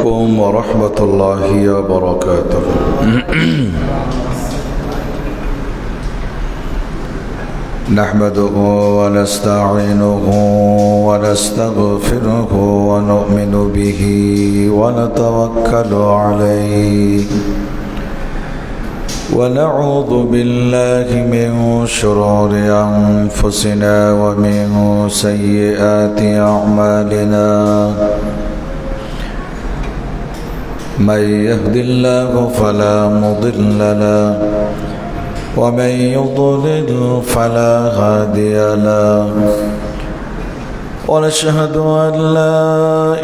عليكم ورحمة الله وبركاته. نحمده ونستعينه ونستغفره ونؤمن به ونتوكل عليه ونعوذ بالله من شرور أنفسنا ومن سيئات أعمالنا من يهد الله فلا مضل له ومن يضلل فلا هادي له ونشهد أن لا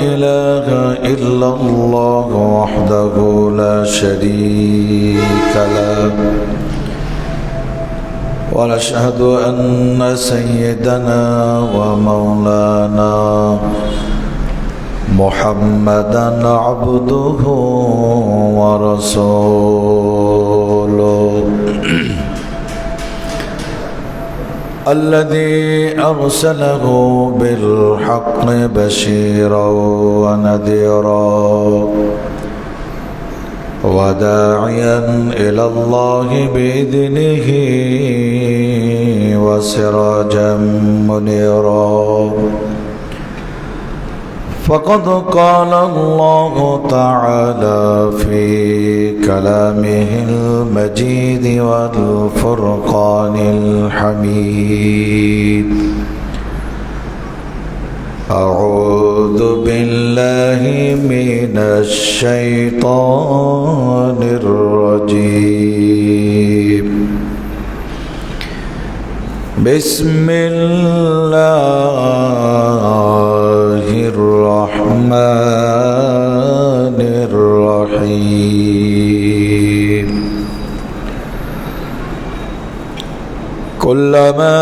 إله إلا الله وحده لا شريك له ونشهد أن سيدنا ومولانا محمدا عبده ورسوله الذي أرسله بالحق بشيرا ونذيرا وداعيا إلى الله بإذنه وسراجا منيرا فقد قال الله تعالى في كلامه المجيد والفرقان الحميد أعوذ بالله من الشيطان الرجيم بسم الله الرحمن الرحيم كلما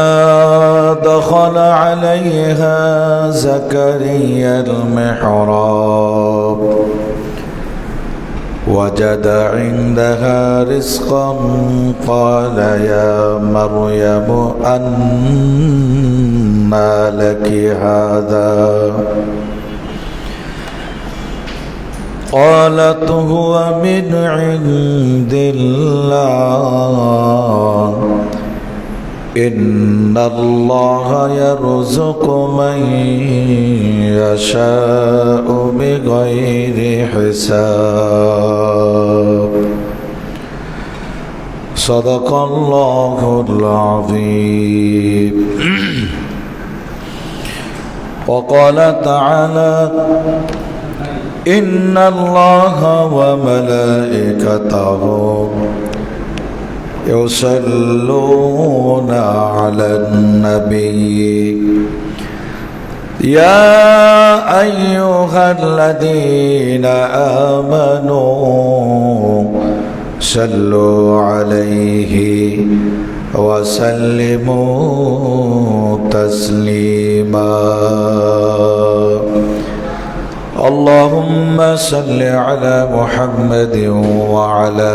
دخل عليها زكريا المحراب وجد عندها رزقا قال يا مريم أنى لك هذا قالت هو من عند الله إن الله يرزق من يشاء بغير حساب صدق الله العظيم. وقال تعالى إن الله وملائكته يصلون على النبي يا أيها الذين آمنوا صلوا عليه وسلموا تسليما اللهم صل على محمد وعلى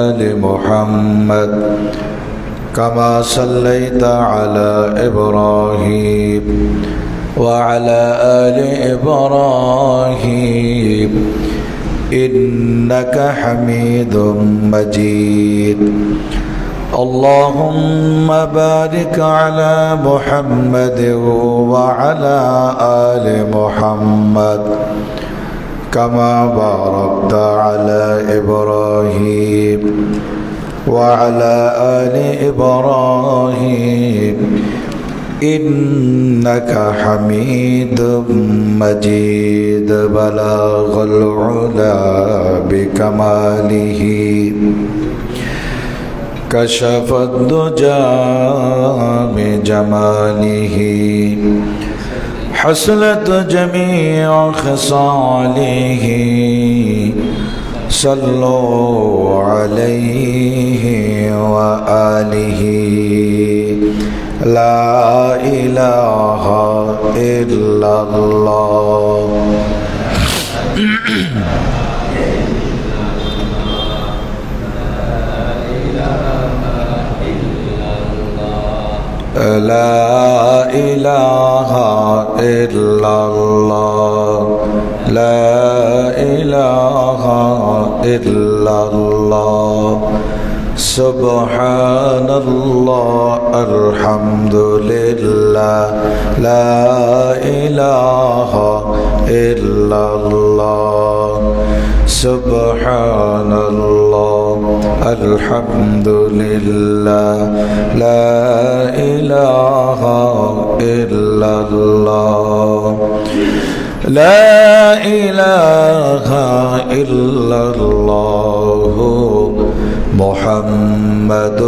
آل محمد كما صليت على إبراهيم وعلى آل إبراهيم إنك حميد مجيد اللهم بارك على محمد وعلى آل محمد كما باركت على إبراهيم وعلى آل إبراهيم إنك حميد مجيد بلغ العلا بكماله كشف الدجى بجماله حصلت جميع خصاله صلوا عليه وآله لا إله إلا الله لا إله إلا الله لا إله إلا الله سبحان الله الحمد لله لا إله إلا الله سبحان الله الحمد لله لا إله إلا الله لا إله إلا الله محمد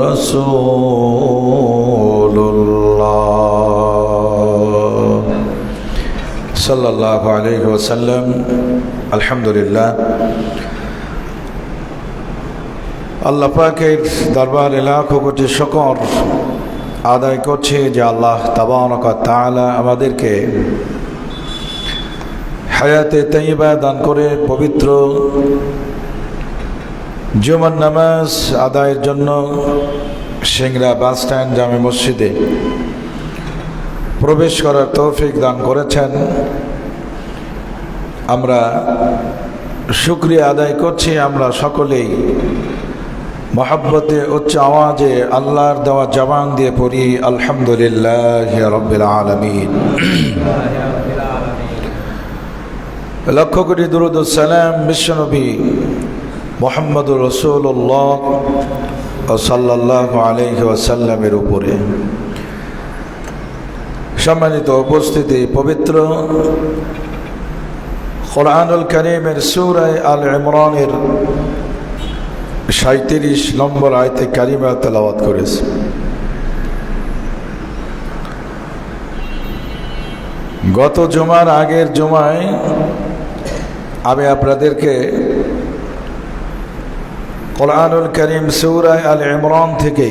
رسول الله صلى الله عليه وسلم الحمد لله আল্লাহ পাকের দরবারে লাখো কোটি শুকর আদায় করছি যে আল্লাহ তাবারক ওয়া তাআলা আমাদেরকে হায়াতে তাইয়্যিবা দান করে পবিত্র জুমার নামাজ আদায়ের জন্য সিংড়া বাস স্ট্যান্ড জামে মসজিদে প্রবেশ করার তৌফিক দান করেছেন। আমরা শুকরিয়া আদায় করছি। আমরা সকলেই মহব্বতে উচ্চ আওয়াজে আল্লাহর দেওয়া জবান দিয়ে পড়ি আলহামদুলিল্লাহি রাব্বিল আলামিন। লক্ষ কোটি দুরূদ ও সালাম বিশ্বনবী মুহাম্মদুর রাসূলুল্লাহ সাল্লাল্লাহু আলাইহি ওয়াসাল্লামের উপরে। সম্মানিত উপস্থিতি, পবিত্র কোরআনুল কারীমের সূরা আল ইমরানের 37 নম্বর আয়াতে কারিমা তেলাওয়াত করেছে। গত জুমার আগের জুমায় আমি আপনাদেরকে কোরআনুল কারীম সূরা আল ইমরান থেকে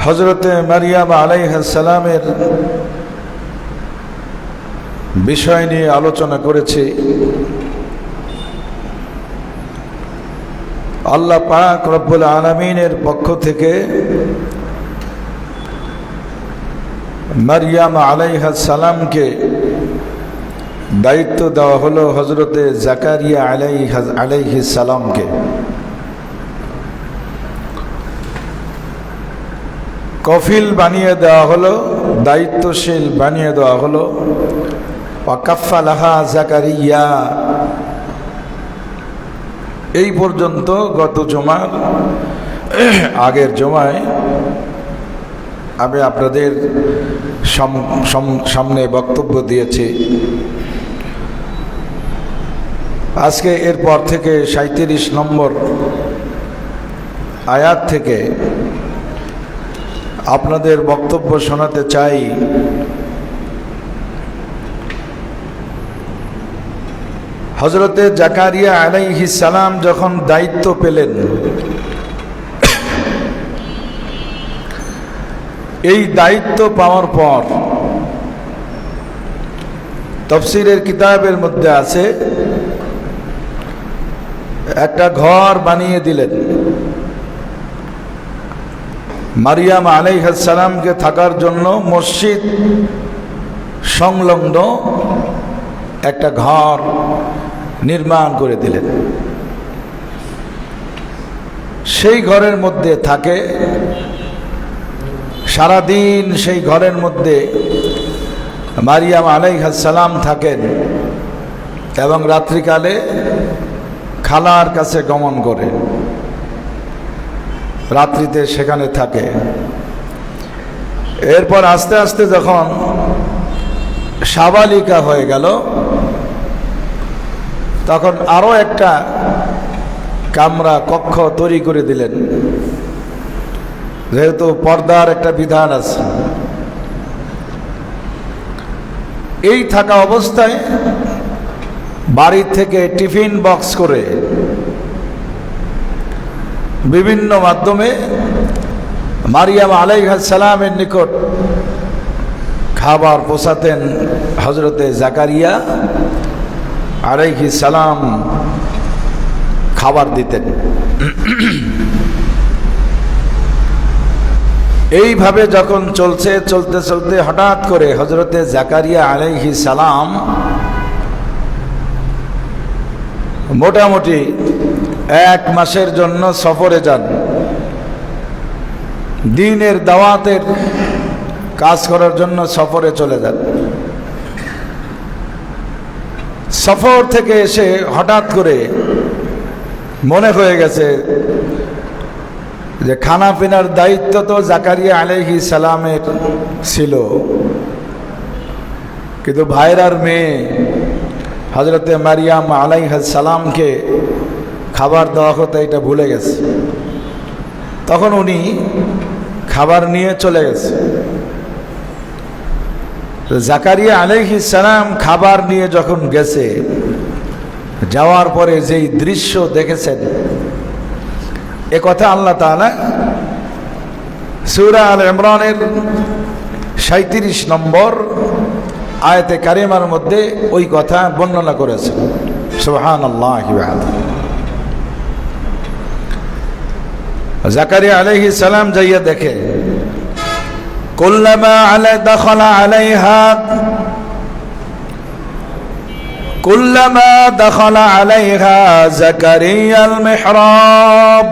হযরতে মারিয়াম আলাইহিস সালামের বিষয় নিয়ে আলোচনা করেছি। আল্লাহ পাক রব্বুল আলামিনের পক্ষ থেকে মারিয়াম আলাইহিস সালামকে দায়িত্ব দেওয়া হলো হযরতে জাকারিয়া আলাইহিস সালামকে। কফিল বানিয়ে দেওয়া হলো, দায়িত্বশীল বানিয়ে দেওয়া হলো। ওয়াকাফালাহা জাকারিয়া। এই পর্যন্ত গত জুমার আগের জুমায় আমি আপনাদের সামনে বক্তব্য দিয়েছি। আজকে এরপর থেকে 37 নম্বর আয়াত থেকে আপনাদের বক্তব্য শোনাতে চাই। হযরতে জাকারিয়া আলাইহিস সালাম যখন দায়িত্ব পেলেন, এই দায়িত্ব পাওয়ার পর তাফসীরের কিতাবের মধ্যে আছে একটা ঘর বানিয়ে দিলেন। মারিয়াম আলাইহিস সালামকে থাকার জন্য মসজিদ সংলগ্ন একটা ঘর নির্মাণ করে দিলেন। সেই ঘরের মধ্যে থাকে, সারাদিন সেই ঘরের মধ্যে মারিয়াম আলাইহিস সালাম থাকেন এবং রাত্রিকালে খালার কাছে গমন করে রাত্রিতে সেখানে থাকে। এরপর আস্তে আস্তে যখন সাবালিকা হয়ে গেল, তখন আরো একটা কামরা কক্ষ তৈরি করে দিলেন। যেহেতু পর্দার একটা বিধান আছে, এই থাকা অবস্থায় বাড়ি থেকে টিফিন বক্স করে বিভিন্ন মাধ্যমে মারিয়াম আলাইহিস সালামের নিকট খাবার পৌঁছাতেন হযরতে জাকারিয়া আলাইহিস সালাম, খাবার দিতেন। এইভাবে যখন চলতে চলতে হঠাৎ করে হযরতে জাকারিয়া আলাইহিস সালাম মোটামুটি 1 মাসের জন্য সফরে যান, দ্বীনের দাওয়াতের কাজ করার জন্য সফরে চলে যান। সফর থেকে এসে হঠাৎ করে মনে হয়ে গেছে যে খানা পিনার দায়িত্ব তো জাকারিয়া আলাইহিস সালামের ছিল, কিন্তু ভাইরার মেয়ে হযরতে মারিয়াম আলাইহিস সালামকে খাবার দেওয়া হতো এটা ভুলে গেছে। তখন উনি খাবার নিয়ে চলে গেছে। জাকারিয়া আলাইহিস সালাম খাবার নিয়ে যখন গেছে, যাওয়ার পরে যেই দৃশ্য দেখেছেন, এ কথা আল্লাহ তাআলা সূরা আল ইমরানের 37 নম্বর আয়াতে কারিমার মধ্যে ওই কথা বর্ণনা করেছেন। সুবহানাল্লাহি ওয়া বিহামদিহি। জাকারিয়া আলাইহিস সালাম যাইয়া দেখে, কুল্লামা দাখালা আলাইহা জাকারিয়াল মিহরাব,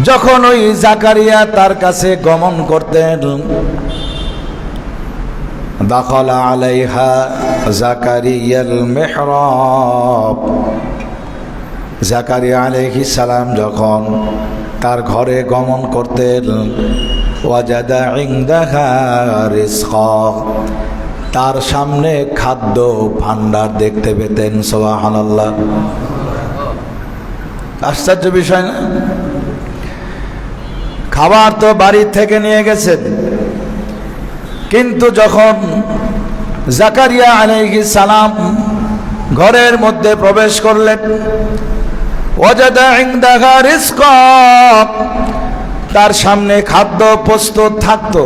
যখন ওই জাকারিয়া তার কাছে গমন করতেন, দাখালা আলাইহা জাকারিয়াল মিহরাব, জাকারিয়া আলাইহিস সালাম যখন তার ঘরে গমন করতেন, ওয়াজাদা ইনদাহা রিজকা, তার সামনে খাদ্য ভান্ডার দেখতে পেতেন। সুবহানাল্লাহ, আশ্চর্য বিষয় না? খাবার তো বাড়ি থেকে নিয়ে গেছেন, কিন্তু যখন জাকারিয়া আলাইহিস সালাম ঘরের মধ্যে প্রবেশ করলেন, ওয়াজাদা ইনদাহা রিজকা, তার সামনে খাদ্য প্রস্তুত থাকতো।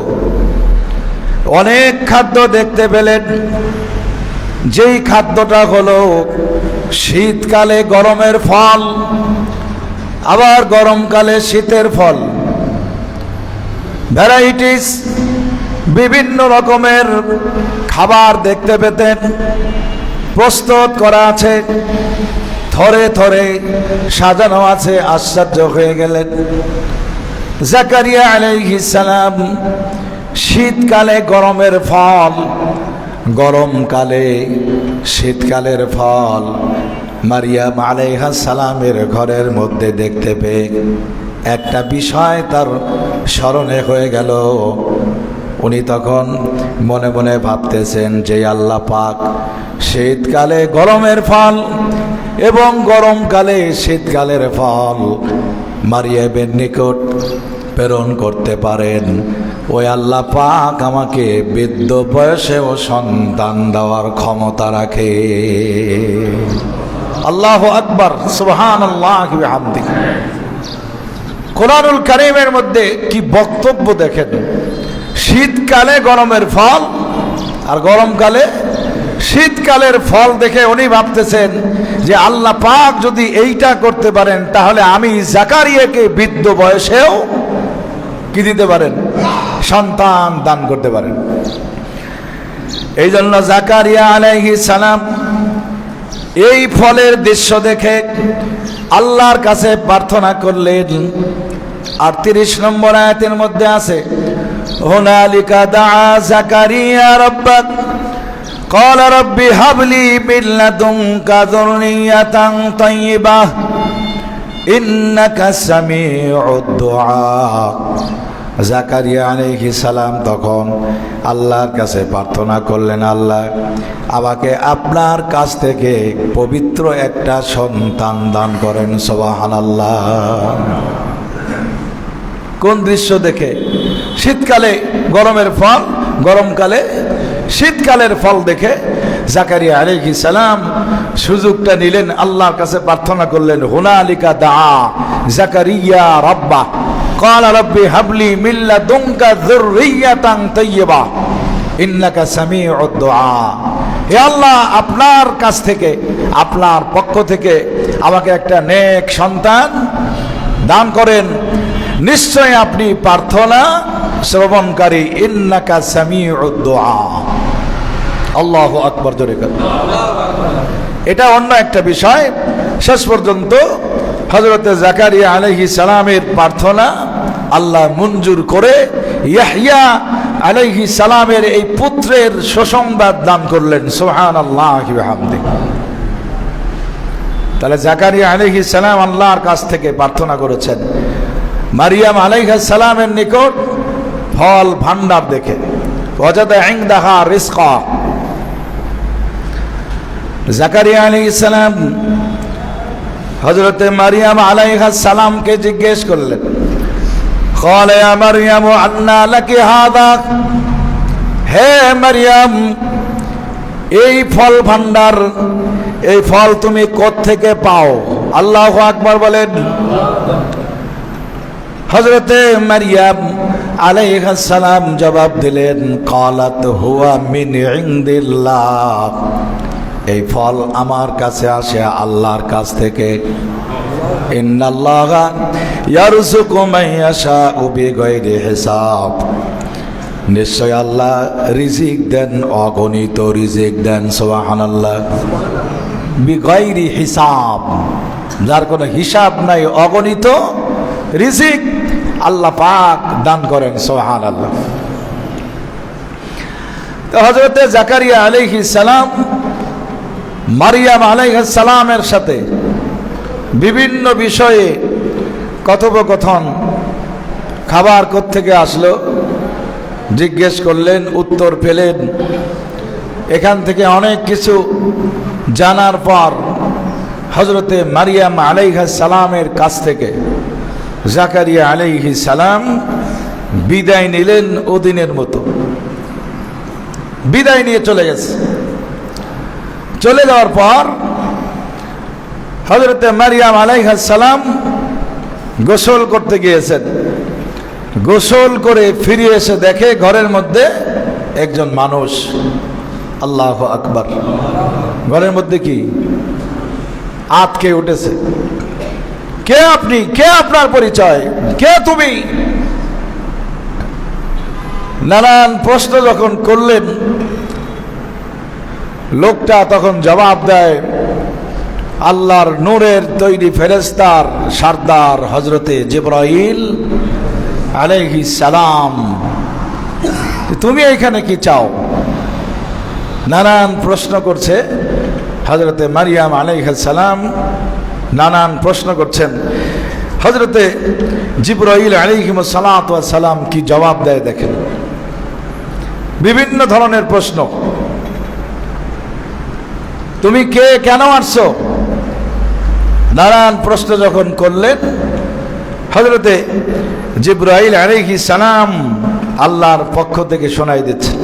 অনেক খাদ্য দেখতে পেলেন, যেই খাদ্যটা হলো শীতকালে গরমের ফল, আবার গরমকালে শীতের ফল, ভ্যারাইটিস বিভিন্ন রকমের খাবার দেখতে পেতেন, প্রস্তুত করা আছে, থরে থরে সাজানো আছে। আশ্চর্য হয়ে গেলেন। জাকারিয়া আলাইহিস সালাম শীতকালে গরমের ফল, গরমকালে শীতকালের ফল মারিয়াম আলাইহিস সালামের ঘরের মধ্যে দেখতে পেয়ে একটা বিষয় তার স্মরণে হয়ে গেল। উনি তখন মনে মনে ভাবতেছেন যে আল্লাহ পাক শীতকালে গরমের ফল এবং গরমকালে শীতকালের ফল মারিয়ামের নিকট প্রেরণ করতে পারেন, ওই আল্লাহ পাক আমাকে বৃদ্ধ বয়সেও সন্তান দেওয়ার ক্ষমতা রাখে। আল্লাহু আকবার, সুবহানাল্লাহি ওয়া বিহামদিহি। কোরআনুল কারীমের মধ্যে কি বক্তব্য দেখেন! শীতকালে গরমের ফল আর গরমকালে শীতকালের ফল দেখে উনি ভাবতেছেন যে আল্লাহ পাক যদি এইটা করতে পারেন, তাহলে আমি জাকারিয়াকে বৃদ্ধ বয়সেও কি দিতে পারেন? সন্তান দান করতে পারেন। এই জন্য জাকারিয়া আলাইহিস সালাম এই ফলের দৃশ্য দেখে আল্লাহর কাছে প্রার্থনা করলেন। 38 নম্বর আয়াতের মধ্যে আছে, হুনালিকা দাআ জাকারিয়া রাব্বাক ক্বালা রাব্বি হাবলি মিন লাদুনকা যুররিয়াতান তাইয়্যিবাহ ইন্নাকা সামিউদ দুআ। জাকারিয়া আলাইহিস সালাম তখন আল্লাহর কাছে প্রার্থনা করলেন, আল্লাহ আমাকে আপনার কাছ থেকে পবিত্র একটা সন্তান দান করেন। সুবহানাল্লাহ। কোন দৃশ্য দেখে? শীতকালে গরমের ফল, গরমকালে শীতকালের ফল দেখে জাকারিয়া আলাইহিস সালাম সুযোগটা নিলেন, আল্লাহর কাছে প্রার্থনা করলেন। হুনালিকা দাআ জাকারিয়া রাব্বাহ ক্বালা রাব্বি হাবলি মিন লাদুনকা যুররিয়াতান তাইয়্যিবাহ ইন্নাকা সামিউদ দুআ। হে আল্লাহ, আপনার কাছ থেকে, আপনার পক্ষ থেকে আমাকে একটা নেক সন্তান দান করেন। নিশ্চয় আপনি প্রার্থনা শ্রবণকারী, ইন্নাকা সামিউদ দুআ। আল্লাহু আকবার, জোরে করে। এটা অন্য একটা বিষয়। শেষ পর্যন্ত হযরত জাকারিয়া আলাইহিস সালামের প্রার্থনা আল্লাহ মঞ্জুর করে ইয়াহইয়া আলাইহিস সালামের এই পুত্রের সুসংবাদ দান করলেন। সুবহানাল্লাহি ওয়া বিহামদিহি। তাহলে জাকারিয়া আলাইহিস সালাম আল্লাহর কাছ থেকে প্রার্থনা করেছেন, মারিয়াম আলাইহিস সালামের নিকট ফল ভান্ডার দেখে, ওয়াজাদা ইনদাহা রিজকা। জাকারিয়া আলাইহিস সালাম হযরত মারিয়াম আলাইহিস সালামকে জিজ্ঞেস করলেন, ক্বালা ইয়া মারইয়াম আন্না লাকি হাযা, হে মারিয়াম এই ফল ভান্ডার, এই ফল তুমি কোত্থেকে পাও? আল্লাহু আকবার বলেন। হযরতে মারিয়াম আলাইহিস সালাম জবাব দিলেন, ক্বালাত হুয়া মিন ইনদিল্লাহ, এই ফল আমার কাছে আসে আল্লাহর কাছ থেকে। ইন্নাল্লাহা ইয়ারযুকু মান ইয়াশাউ বিগাইরি হিসাব, নিশ্চয় আল্লাহ রিজিক দেন, অগণিত রিজিক দেন। সুবহানাল্লাহ। বিগাইরি হিসাব, যার কোনো হিসাব নাই, অগণিত রিজিক আল্লাহ পাক দান করেন। সুবহানাল্লাহ। তো হযরত জাকারিয়া আলাইহিস সালাম মারিয়াম আলাইহিস সালামের সাথে বিভিন্ন বিষয়ে কথোপকথন, খাবার কোত্থেকে আসলো জিজ্ঞেস করলেন, উত্তর পেলেন। এখান থেকে অনেক কিছু জানার পর হযরতে মারিয়াম আলাইহিস সালামের কাছ থেকে জাকারিয়া আলাইহিস সালাম বিদায় নিলেন। ওদিনের মতো বিদায় নিয়ে চলে গেছে। চলে যাওয়ার পর হযরতে মারিয়াম আলাইহিস সালাম গোসল করতে গিয়েছেন। গোসল করে ফিরে এসে দেখে ঘরের মধ্যে একজন মানুষ। আল্লাহু আকবার। ঘরের মধ্যে কি আতকে উঠেছে। কে আপনি? কে আপনার পরিচয়? কে তুমি? নানান প্রশ্ন যখন করলেন, লোকটা তখন জবাব দেয়, আল্লাহর নূরের তৈরি ফেরেশতার সরদার হযরতে জিবরাইল আলাইহিস সালাম, তুমি এখানে কি চাও? নানান প্রশ্ন করছে হযরতে মারিয়াম আলাইহিস সালাম, নানান প্রশ্ন করছেন। হযরতে জিবরাইল আলাইহিস সালাম কি জবাব দেয় দেখেন। বিভিন্ন ধরনের প্রশ্ন। তুমি কে? কেন আসছো? নানান প্রশ্ন যখন করলেন, হযরতে জিবরাইল আলাইহিস সালাম আল্লাহর পক্ষ থেকে শোনাই দিচ্ছেন,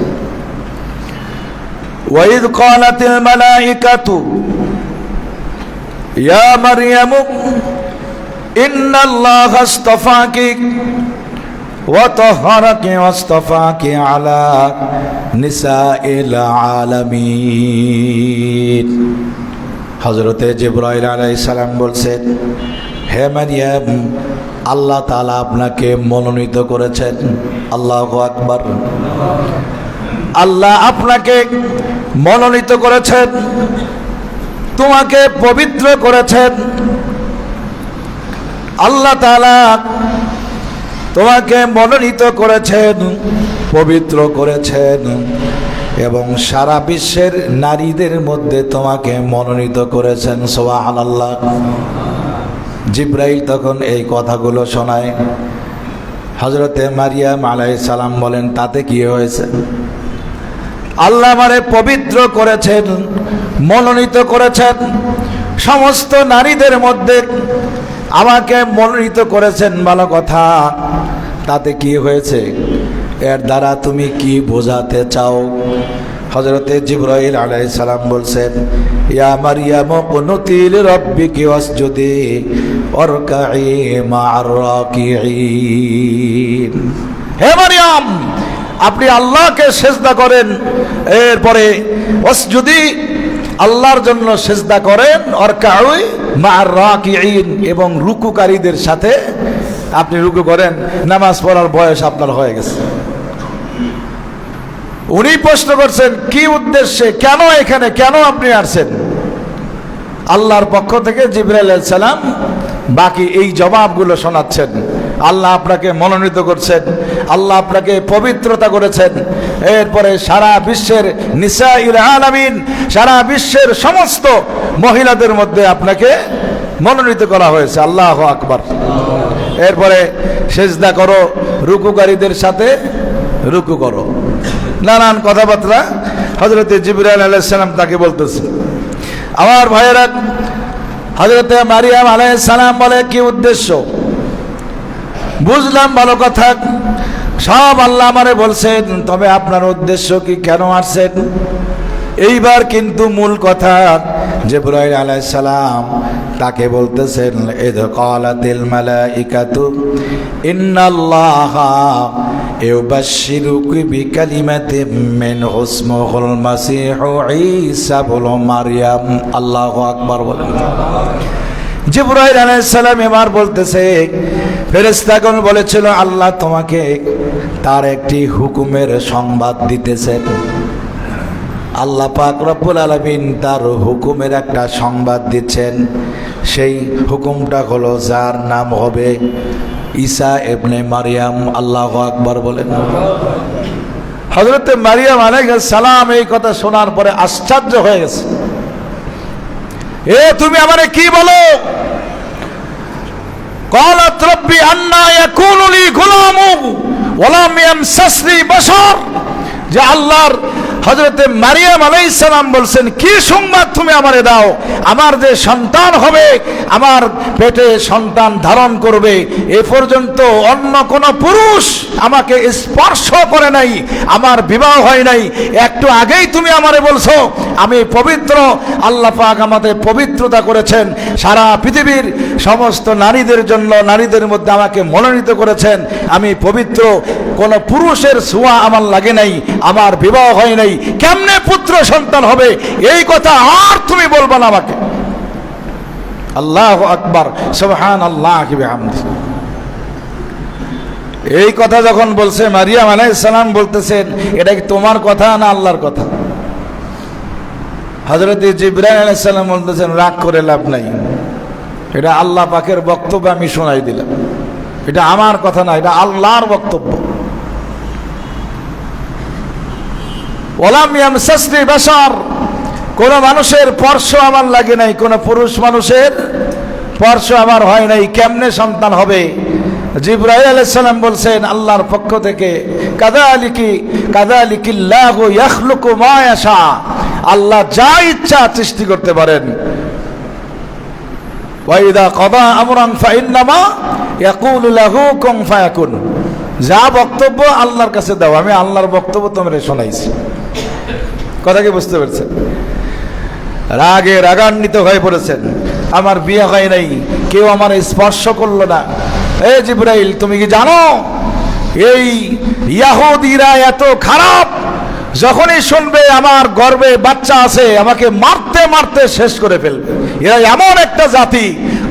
ওয়াইদ ক্বালাতিল মালাইকাতু ইয়া মারইয়াম ইন্নাল্লাহা আসতাফাকি ওয়া তাহহারাকি ওয়াসতাফাকি আলা নিসাইল আলামিন। হযরতে জিবরাইল আলাইহিস সালাম বলছেন, হে মারইয়াম, আল্লাহ তাআলা আপনাকে মনোনীত করেছেন। আল্লাহু আকবার। আল্লাহ আপনাকে মনোনীত করেছেন, তোমাকে পবিত্র করেছেন। আল্লাহ তাআলা তোমাকে মনোনীত করেছেন, পবিত্র করেছেন, এবং সারা বিশ্বের নারীদের মধ্যে তোমাকে মনোনীত করেছেন। সুবহানাল্লাহ। জিবরাইল তখন এই কথাগুলো শোনায়। হযরতে মারিয়াম আলাইহিস সালাম বলেন, তাতে কি হয়েছে? আল্লাহ আমারে পবিত্র করেছেন, মনোনীত করেছেন, সমস্ত নারীদের মধ্যে আমাকে মনোনীত করেছেন, ভালো কথা। তাতে কি হয়েছে? এর দ্বারা তুমি কি বোঝাতে চাও? হযরতে জিবরাইল আলাইহিস সালাম বলছেন, ইয়া মারইয়াম কুনুতি লিরাব্বিকি ওয়াসজুদি ওয়ারকাই মা'আর রাকিঈন। হে মারইয়াম, আপনি আল্লাহকে সিজদা করেন, এরপরে ওয়াসজুদি আল্লাহর জন্য সিজদা করেন, ওয়ারকাই মা'আর রাকিঈন এবং রুকুকারীদের সাথে আপনি রুকু করেন, নামাজ পড়ার বয়স আপনার হয়ে গেছে। উনি প্রশ্ন করছেন কি উদ্দেশ্যে, কেন এখানে, কেন আপনি আসছেন? আল্লাহর পক্ষ থেকে জিবরাইল আলাইহিস সালাম বাকি এই জবাবগুলো শোনাচ্ছেন। আল্লাহ আপনাকে মনোনীত করছেন, আল্লাহ আপনাকে পবিত্রতা করেছেন। এরপরে সারা বিশ্বের নিসাইল আলামিন, সারা বিশ্বের সমস্ত মহিলাদের মধ্যে আপনাকে মনোনীত করা হয়েছে। আল্লাহু আকবার। এরপরে সেজদা করো, রুকুকারীদের সাথে রুকু করো, নানান কথাবার্তা হযরত জিবরাইল আলাইহিস সালাম তাকে বলতেছে। আমার ভাইয়েরা, হযরত মারিয়াম আলাইহিস সালাম বলে কি উদ্দেশ্য? বুঝলাম, ভালো কথা, সব আল্লাহ আমারে বলছেন, তবে আপনার উদ্দেশ্য কি, কেন আসছেন? এইবার কিন্তু মূল কথা, জিবরাইল আলাইহিস সালাম তাকে বলতেছেন, ইদ ক্বালাতিল মালাইকাতু ইন্নাল্লাহা ইউবাশশিরুকি বিকালিমাতিন মিনহু ইসমুহুল মাসীহু ঈসা ইবনু মারইয়াম। আল্লাহু আকবার বলেন। জিবরাইল আলাইহিস সালাম এবার বলতেছে, ফেরেশতাগণ বলেছিল আল্লাহ তোমাকে তার একটি হুকুমের সংবাদ দিতেছেন। আল্লাহ পাক রব্বুল আলামিন তার হুকুমের একটা সংবাদ দিচ্ছেন। সেই হুকুমটা হলো যার নাম হবে ঈসা ইবনে মারইয়াম। আল্লাহু আকবার বলেন। হযরত মারইয়াম আলাইহিস সালাম এই কথা শোনার পরে আশ্চর্য হয়ে গেছে। এ তুমি আমারে কি বলো? ক্বালাত রাব্বি আন্না ইয়াকুনু লি গুলামু ওয়া লাম ইয়ামসাসনি বাশার। যে আল্লাহর হযরতে মারিয়াম আলাইহিস সালাম বলছেন, কি সংবাদ তুমি আমারে দাও? আমার যে সন্তান হবে, আমার পেটে সন্তান ধারণ করবে, এ পর্যন্ত অন্য কোন পুরুষ আমাকে স্পর্শ করে নাই, আমার বিবাহ হয় নাই। একটু আগেই তুমি আমারে বলছো আমি পবিত্র, আল্লাহ পাক আমাদের পবিত্রতা করেছেন, সারা পৃথিবীর সমস্ত নারীদের জন্য, নারীদের মধ্যে আমাকে মনোনীত করেছেন, আমি পবিত্র, কোন পুরুষের ছোঁয়া আমার লাগে নাই, আমার বিবাহ হয় নাই, কেমনে পুত্র সন্তান হবে? এই কথা আর তুমি বলবা না আমাকে। আল্লাহু আকবার, সুবহানাল্লাহি ওয়া বিহামদিহি। এই কথা যখন বলছে, মারিয়াম আলাইহিস সালাম বলতেছেন, এটা কি তোমার কথা না আল্লাহর কথা? হযরত জিবরাইল আলাইহিস সালাম বলতেছেন, রাগ করে লাভ নাই, এটা আল্লাহ পাকের বক্তব্য, আমি শোনাই দিলাম, এটা আমার কথা না, এটা আল্লাহর বক্তব্য। ওয়ালাম ইয়ামসাসনি বাশার, কোন মানুষের স্পর্শ আমার লাগে নাই, কোন পুরুষ মানুষের স্পর্শ আমার হয় নাই, কেমনে সন্তান হবে? জিবরাইল আলাইহিস সালাম বলছেন আল্লাহর পক্ষ থেকে, কাযালিকিল্লাহু ইয়াখলুকু মা ইয়াশা, আল্লাহ যা ইচ্ছা সৃষ্টি করতে পারেন। ওয়া ইযা ক্বাদা আমরান ফাইন্নামা ইয়াকুলু লাহু কুন ফায়াকুন। যা বক্তব্য আল্লাহর কাছে দাও, আমি আল্লাহর বক্তব্য তোমারে শোনাইছি। কথা কি বুঝতে পারছেন? রাগে রাগান্বিত হয়ে পড়েছেন, আমার বিয়ে হয় নাই, কেউ আমার স্পর্শ করলো না। এ জিবরাইল, তুমি কি জানো এই ইহুদিরা এত খারাপ, যখনই শুনবে আমার গর্ভে বাচ্চা আছে আমাকে মারতে মারতে শেষ করে ফেলবে। এরা এমন একটা জাতি,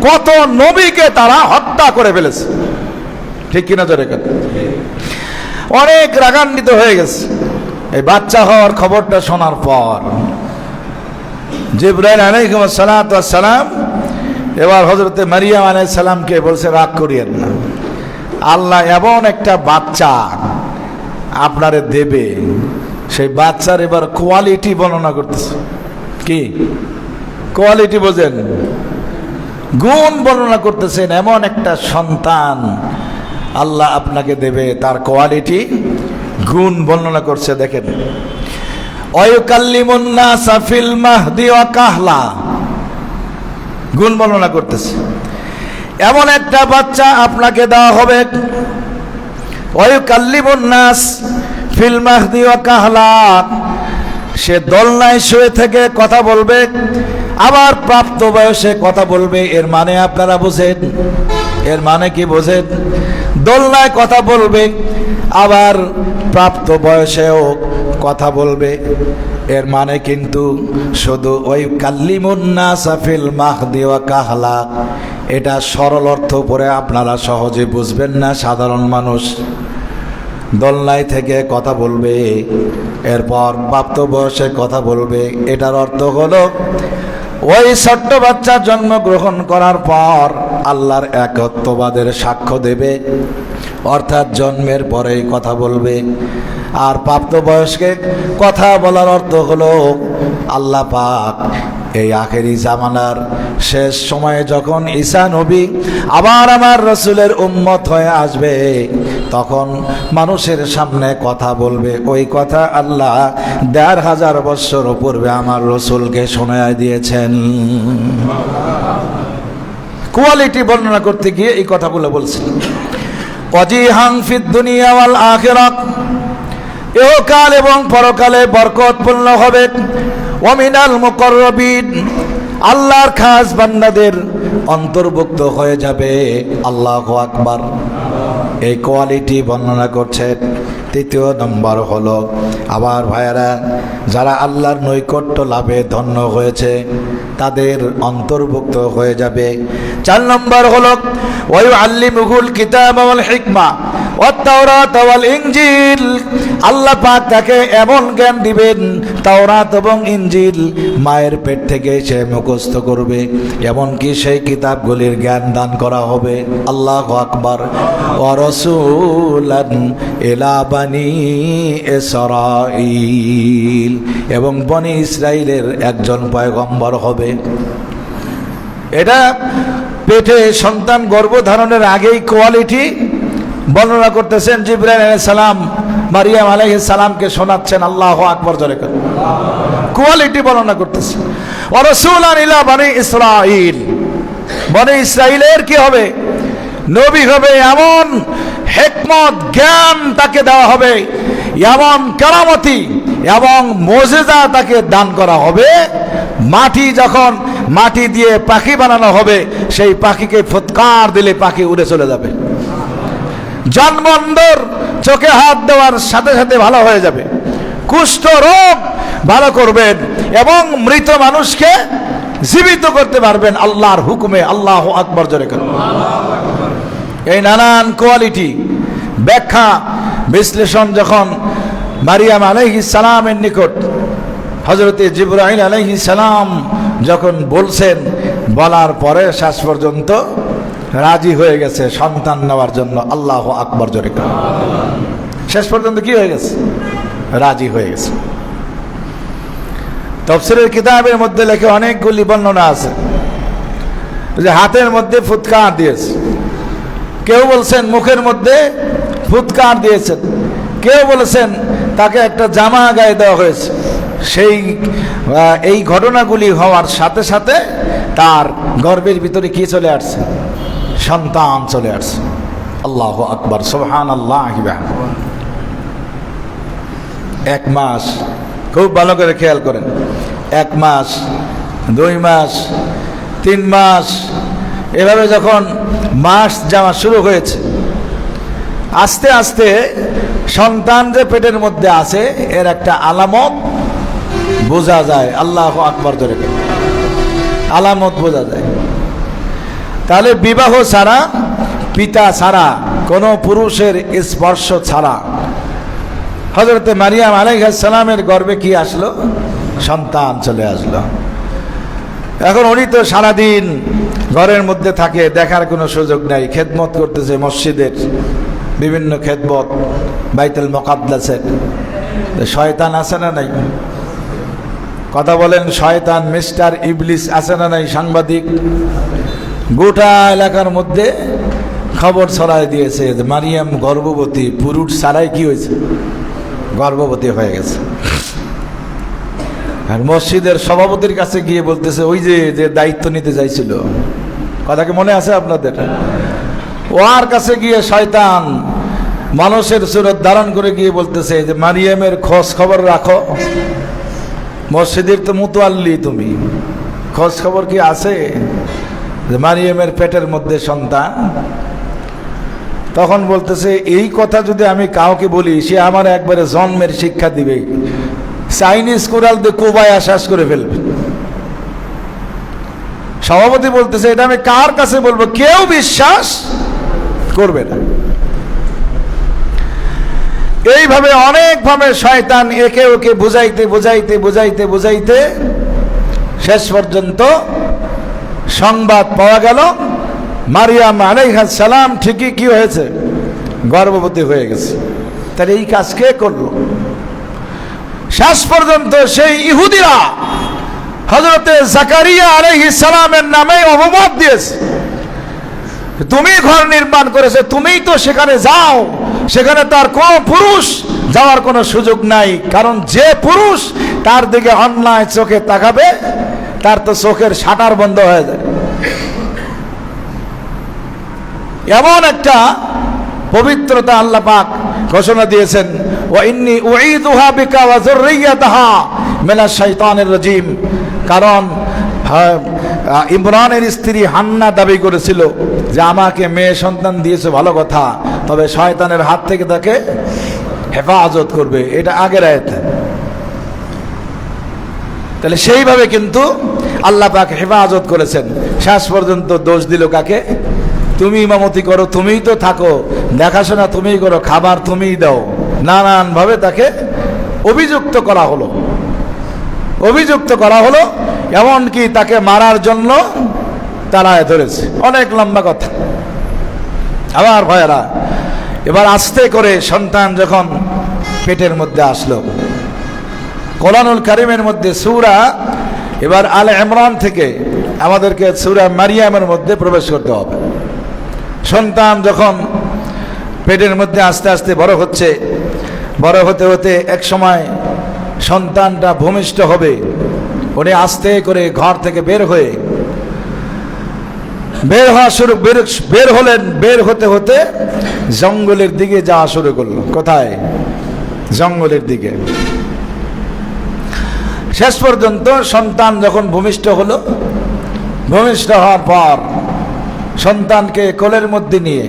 কত নবীকে তারা হত্যা করে ফেলেছে। ঠিক কিনা জোরে কেন? অনেক রাগান্বিত হয়ে গেছে এই বাচ্চা হওয়ার খবরটা শোনার পর। জিবরাইল আলাইহিস সালাম এবার হযরতে মারিয়াম আলাইহিস সালামকে বলছে, রাগ করিয়েন না, আল্লাহ এমন একটা বাচ্চা আপনারে দেবে। সেই বাচ্চার এবার কোয়ালিটি বর্ণনা করতেছে। কি কোয়ালিটি বোঝেন? গুণ বর্ণনা করতেছেন, এমন একটা সন্তান আল্লাহ আপনাকে দেবে, তার কোয়ালিটি, গুণ বর্ণনা করছে। দেখেন, ওয়ায়ুকাল্লিমুন নাসা ফিল মাহদি ওয়া কাহলা, গুণ বর্ণনা করতেছে। এমন একটা বাচ্চা আপনাকে দেওয়া হবে, ওয়ায়ুকাল্লিমুন নাস ফিল মাহদি ওয়া কাহলা, সে দোলনায় শুয়ে থেকে কথা বলবে, আবার প্রাপ্ত বয়সে কথা বলবে। এর মানে আপনারা বোঝেন? এর মানে কি বোঝেন? দোলনায় কথা বলবে, আবার প্রাপ্ত বয়সেও কথা বলবে। এর মানে কিন্তু শুধু ওই কাল্লিমুন নাস ফিল মাহদি ওয়া কাহলা, এটা সরল অর্থ পরে আপনারা সহজে বুঝবেন না। সাধারণ মানুষ দোলনায় থেকে কথা বলবে, এরপর প্রাপ্ত বয়সে কথা বলবে। এটার অর্থ হলো ওই ছোট্ট বাচ্চা জন্মগ্রহণ করার পর আল্লাহর একত্ববাদের সাক্ষ্য দেবে, অর্থাৎ জন্মের পরেই কথা বলবে। আর প্রাপ্তবয়স্কে কথা বলার অর্থ হলো আল্লাহ পাক এই আখেরি জামানার শেষ সময়ে যখন ঈসা নবী আবার আমার রসুলের উম্মত হয়ে আসবে, তখন মানুষের সামনে কথা বলবে। ওই কথা আল্লাহ ১৫০০ বৎসর পূর্বে আমার রসুলকে শোনায় দিয়েছেন। কোয়ালিটি বর্ণনা করতে গিয়ে এই কথাগুলো বলছেন। ওয়াজিহান ফিদ দুনিয়া ওয়াল আখিরাত, ইহকাল এবং পরকালে বরকতপূর্ণ হবে। ওয়া মিনাল মুকাররাবিন, আল্লাহর খাস বান্দাদের অন্তর্ভুক্ত হয়ে যাবে। আল্লাহু আকবার। এই কোয়ালিটি বর্ণনা করছেন। তৃতীয় নম্বর হলো, আবার ভাইয়েরা, যারা আল্লাহর নৈকট্য লাভে ধন্য হয়েছে তাদের অন্তর্ভুক্ত হয়ে যাবে। ৪ নম্বর হলো ওয়ায়ুআল্লিমুহুল কিতাব ওয়াল হিকমা ওয়াত তাওরাত ওয়াল ইনজিল, আল্লাহ পাক তাকে এমন জ্ঞান দিবেন, তাওরাত এবং ইনজিল মায়ের পেট থেকে সে মুখস্থ করবে, এমনকি সেই কিতাবগুলির জ্ঞান দান করা হবে। আল্লাহু আকবার। ওয়া রাসূলান ইলা বানি ইসরাঈল, এবং বনি ইসরাইলের একজন পয়গম্বর হবে। এটা পেটে সন্তান গর্ভধারণের আগেই কোয়ালিটি বর্ণনা করতেছেন। জিবরাইল আলাইহিস সালাম মারিয়াম আলাইহিস সালামকে শোনাচ্ছেন। আল্লাহু আকবার জোরে করে কোয়ালিটি বর্ণনা করতেছেন। ওয়া রাসূলান ইলা বানি ইসরাঈল, বনি ইসরাইলের কি হবে? নবী হবে। এমন হিকমত জ্ঞান তাকে দেওয়া হবে, এমন কারামতি এবং মুজিজা তাকে দান করা হবে। মাটি দিয়ে পাখি বানানো হবে, সেই পাখিকে ফুৎকার দিলে পাখি উড়ে চলে যাবে। জন্মন্দর চোখে হাত দেওয়ার সাথে সাথে ভালো হয়ে যাবে। কুষ্ঠ রোগ ভালো করবেন এবং মৃত মানুষকে জীবিত করতে পারবেন আল্লাহর হুকুমে। আল্লাহু আকবার জোরে করে। এই নানান কোয়ালিটি ব্যাখ্যা বিশ্লেষণ যখন মারিয়াম আলাইহিস সালামের নিকট হযরতে জিবরাইল আলাইহিস সালাম যখন বলছেন, বলার পরে শেষ পর্যন্ত রাজি হয়ে গেছে সন্তান নেওয়ার জন্য। আল্লাহু আকবার জোরে করে। শেষ পর্যন্ত কি হয়ে গেছে? রাজি হয়ে গেছে। তাফসীরের কিতাবের মধ্যে লেখে অনেকগুলি বর্ণনা আছে যে হাতের মধ্যে ফুৎকার দিয়েছে, কেউ বলছেন মুখের মধ্যে ফুৎকার দিয়েছেন, কেউ বলেছেন তাকে একটা জামা গায়ে দেওয়া হয়েছে। এই ঘটনাগুলি হওয়ার সাথে সাথে তার গর্ভের ভিতরে কি চলে আসছে? সন্তান চলে আসছে। আল্লাহু আকবার, সুবহানাল্লাহ। 1 মাস, খুব ভালো করে খেয়াল করেন, 1 মাস, 2 মাস, 3 মাস, এভাবে যখন মাস যাওয়া শুরু হয়েছে, আস্তে আস্তে সন্তান যে পেটের মধ্যে আছে এর একটা আলামত বোঝা যায়। আল্লাহু আকবার জোরে করে আলামত বোঝা যায়। তাহলে বিবাহ ছাড়া, পিতা ছাড়া, কোনো পুরুষের স্পর্শ ছাড়া হযরতে মারিয়াম আলাইহিস সালামের গর্ভে কি আসলো? সন্তান চলে আসলো। এখন উনি তো সারাদিন ঘরের মধ্যে থাকে, দেখার কোনো সুযোগ নাই। খেদমত করতেছে মসজিদের, বিভিন্ন খেদমত, বাইতুল মুকাদ্দাসের। শয়তান আছে না নাই? কথা বলেন, শয়তান মিস্টার ইবলিস আছে না নাই? সাংবাদিক গোটা এলাকার মধ্যে খবর ছড়ায় দিয়েছে যে মারিয়াম গর্ভবতী, পুরুষ ছাড়াই কি হয়েছে? গর্ভবতী হয়ে গেছে। আর মসজিদের সভাপতির কাছে গিয়ে বলতেছে, ওই যে দায়িত্ব নিতে চাইছিল, কথা কি মনে আছে আপনাদের? ওর কাছে গিয়ে শয়তান মানুষের সুরত ধারণ করে গিয়ে বলতেছে যে মারিয়ামের খোঁজ খবর রাখো। মসজিদের তো মুতোয়াল্লি, তুমি খোঁজ খবর কি আছে যে মারিয়ামের পেটের মধ্যে সন্তান? তখন বলতেছে, এই কথা যদি আমি কাউকে বলি সে আমার একবারে জন্মের শিক্ষা দিবে, চাইনিজ কোরাল দিয়ে কোবায়া শ্বাস করে ফেলবে। সভাপতি বলতেছে, এটা আমি কার কাছে বলবো? কেউ বিশ্বাস করবে না। এইভাবে অনেকভাবে শয়তান একে ওকে বুঝাইতে বুঝাইতে বুঝাইতে বুঝাইতে শেষ পর্যন্ত সংবাদ পাওয়া গেল মারিয়াম আলাইহিস সালাম ঠিকই কি হয়েছে? গর্ভবতী হয়ে গেছে। তাহলে এই কাজ কে করলো? শেষ পর্যন্ত সেই ইহুদিরা হযরতে জাকারিয়া আলাইহিস সালামের নামে অপবাদ দিয়েছে। তুমি ঘর নির্মাণ করেছে, তুমিই তো সেখানে যাও, সেখানে তার কোন পুরুষ যাওয়ার কোনো সুযোগ নাই, কারণ যে পুরুষ তার দিকে অন্যায় চোখে তাকাবে তার তো চোখের শাটার বন্ধ হয়ে যায়। এমন একটা পবিত্রতা আল্লাহ পাক ঘোষণা দিয়েছেন, ওয়া ইন্নী উঈদুহা বিকা ওয়া যুররিয়াতাহা মিনাশ শাইতানির রাজীম। কারণ ইমরানের স্ত্রী হান্না দাবি করেছিল যে আমাকে মেয়ে সন্তান দিয়েছে, ভালো কথা, তবে শয়তানের হাত থেকে তাকে হেফাজত করবে। এটা আগের আয়াত। তাহলে সেইভাবে কিন্তু আল্লাহ পাক হেফাজত করেছেন। শেষ পর্যন্ত দোষ দিল কাকে? তুমি ইমামতি করো, তুমিই তো থাকো, দেখাশোনা তুমিই করো, খাবার তুমিই দাও, নানানভাবে তাকে অভিযুক্ত করা হলো। অভিযুক্ত করা হলো, এমনকি তাকে মারার জন্য তাড়ায় ধরেছে। অনেক লম্বা কথা। আমার ভাইয়েরা, এবার আস্তে করে সন্তান যখন পেটের মধ্যে আসলো, কোরআনুল কারীমের মধ্যে সূরা এবার আলে ইমরান থেকে আমাদেরকে সূরা মারিয়ামের মধ্যে প্রবেশ করতে হবে। সন্তান যখন পেটের মধ্যে আস্তে আস্তে বড় হচ্ছে, বড় হতে হতে এক সময় সন্তানটা ভূমিষ্ঠ হবে। উনি আস্তে করে ঘর থেকে বের হওয়া শুরু বের হলেন। বের হতে হতে জঙ্গলের দিকে যাওয়া শুরু করলো। কোথায়? জঙ্গলের দিকে। শেষ পর্যন্ত সন্তান যখন ভূমিষ্ঠ হলো, ভূমিষ্ঠ হওয়ার পর সন্তানকে কোলের মধ্যে নিয়ে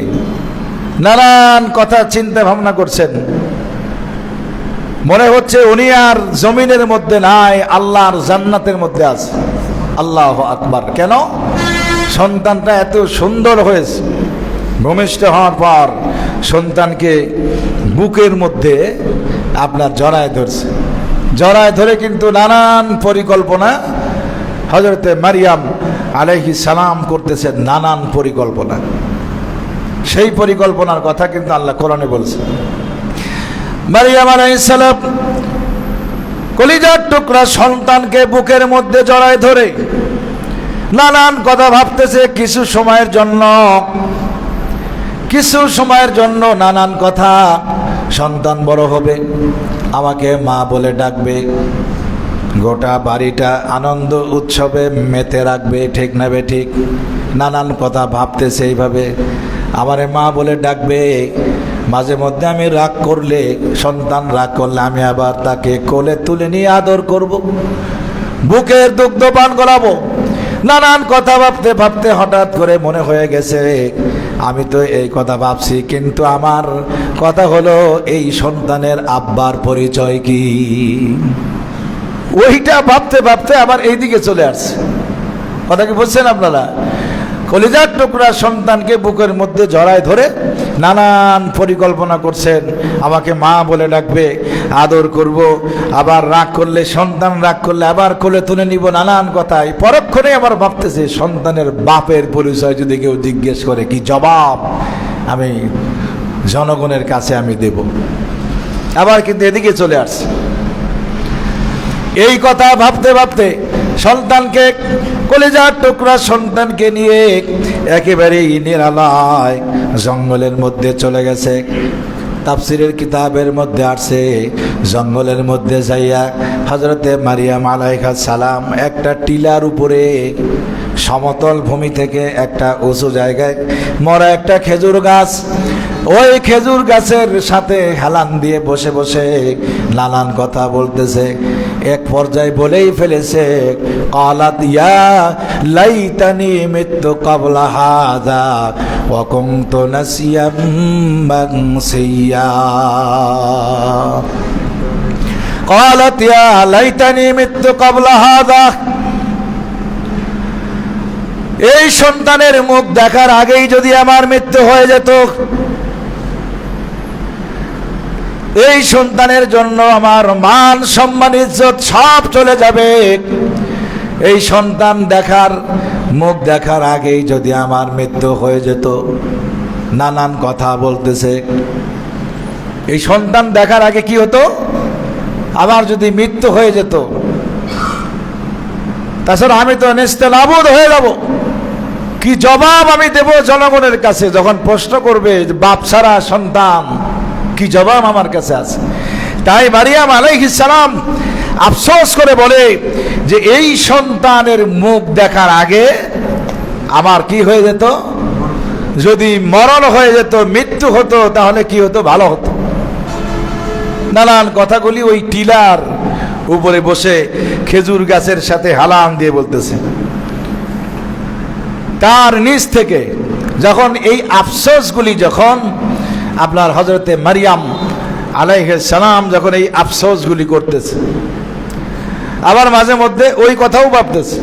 নানান কথা চিন্তা ভাবনা করছেন। মনে হচ্ছে উনি আর জমিনের মধ্যে নাই, আল্লাহর জান্নাতের মধ্যে আছে। আল্লাহু আকবার। কেন? সন্তানটা এত সুন্দর হয়েছে। ভূমিষ্ঠ হওয়ার পর সন্তানকে বুকের মধ্যে আপনার জড়ায় ধরছে। জড়ায় ধরে কিন্তু নানান পরিকল্পনা হযরতে মারিয়াম আলাইহিস সালাম করতেছেন, নানান পরিকল্পনা। সেই পরিকল্পনার কথা কিন্তু আল্লাহ কোরআনে বলছেন। মারিয়াম আলাইহিস সালাম কলিজার টুকরা সন্তানকে বুকের মধ্যে জড়ায় ধরে নানান কথা ভাবতেছে। কিছু সময়ের জন্য নানান কথা। সন্তান বড় হবে, আমাকে মা বলে ডাকবে, গোটা বাড়িটা আনন্দ উৎসবে মেতে রাখবে, ঠিক না বে ঠিক? নানান কথা ভাবতেছে এইভাবে, আমারে মা বলে ডাকবে। মাঝে মধ্যে আমি রাগ করলে, সন্তান রাগ করলে আমি আবার তাকে কোলে তুলে নিয়ে আদর করব, বুকের দুগ্ধ পান করাবো। নানান কথা ভাবতে ভাবতে হঠাৎ করে মনে হয়ে গেছে, আমি তো এই কথা ভাবছি, কিন্তু আমার কথা হলো এই সন্তানের আব্বার পরিচয় কি? ওইটা ভাবতে ভাবতে আবার এইদিকে চলে আসছে। কথা কি বুঝছেন আপনারা? কলিজার টুকরা সন্তানকে বুকের মধ্যে জড়ায় ধরে নানান পরিকল্পনা করছেন। আমাকে মা বলে ডাকবে, আদর করব, আবার রাগ করলে, সন্তান রাগ করলে আবার কোলে তুলে নিব, নানান কথাই। পরক্ষণে আবার ভাবতেছে, সন্তানের বাপের পরিচয় যদি কেউ জিজ্ঞেস করে, কি জবাব আমি জনগণের কাছে আমি দেব? আবার কিন্তু এদিকে চলে আসছে। এই কথা ভাবতে ভাবতে সন্তানকে, কলিজার টুকরা সন্তানকে নিয়ে একেবারেই নিরালায় জঙ্গলের মধ্যে চলে গেছে। তাফসিরের কিতাবের মধ্যে আসছে, জঙ্গলের মধ্যে যাইয়া হযরতে মারিয়াম আলাইহিস সালাম একটা টিলার উপরে সমতল ভূমি থেকে একটা উঁচু জায়গায় মরা একটা খেজুর গাছ, ওই খেজুর গাছের সাথে হেলান দিয়ে বসে বসে নানান কথা বলতেছে। এক পর্যায়ে বলেই ফেলেছে, ক্বালাত ইয়া লাইতানি মিতু ক্বাবলা হাযা ওয়া কুনতু নাসিয়াম মানসিয়া। ক্বালাত ইয়া লাইতানি মিতু ক্বাবলা হাযা এই সন্তানের মুখ দেখার আগেই যদি আমার মৃত্যু হয়ে যেত, এই সন্তানের জন্য আমার মান সম্মান ইজ্জত সব চলে যাবে। এই সন্তান দেখার মুখ দেখার আগেই যদি আমার মৃত্যু হয়ে যেত। নানান কথা বলতেছে। এই সন্তান দেখার আগে কি হতো? আমার যদি মৃত্যু হয়ে যেত, তাছাড়া আমি তো নেস্তেনাবুদ হয়ে যাব। কি জবাব আমি দেব জনগণের কাছে যখন প্রশ্ন করবে বাপ ছাড়া সন্তান? কি জবাব আমার কাছে আছে? তাই মারিয়াম আলাইহিস সালাম আফসোস করে বলে যে এই সন্তানের মুখ দেখার আগে আমার কি হয়ে যেত? যদি মরণ হয়ে যেত, মৃত্যু হতো, তাহলে কি হতো? ভালো হতো। নানান কথাগুলি ওই টিলার উপরে বসে খেজুর গাছের সাথে হালান দিয়ে বলতেছে। তার নিচ থেকে যখন এই আফসোসগুলি যখন আপনার হযরতে মারিয়াম আলাইহিস সালাম যখন এই আফসোসগুলি করতেছে, আবার মাঝে মধ্যে ওই কথাও ভাবতেছে।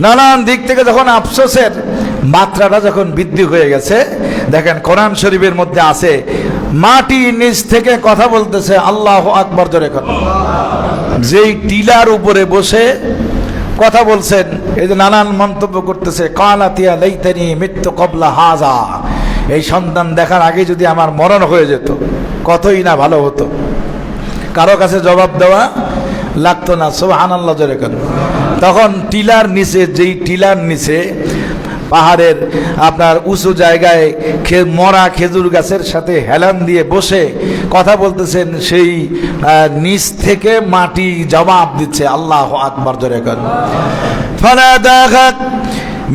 নানান দিক থেকে যখন আফসোসের মাত্রাটা যখন বৃদ্ধি হয়ে গেছে, দেখেন কোরআন শরীফের মধ্যে আছে মাটির নিচ থেকে কথা বলতেছে। আল্লাহু আকবার জোরে কথা। যেই টিলার উপরে বসে কথা বলছেন, এই যে নানান মন্তব্য করতেছে, কালাতিয়া লাইতানি মিত্তু ক্বাবলা হাযা, এই সন্তান দেখার আগে যদি আমার মরণ হয়ে যেত কতই না ভালো হতো। কারো কাছে জবাব দেওয়া লাগতো না। সুবহানাল্লাহ জোরে কথা। তখন টিলার নিচে, যেই টিলার নিচে পাহাড়ের আপনার উঁচু জায়গায় মরা খেজুর গাছের সাথে হেলান দিয়ে বসে কথা বলতেছেন, সেই নিচ থেকে মাটি জবাব দিচ্ছে। আল্লাহু আকবার জোরে কর। ফানাদাগাত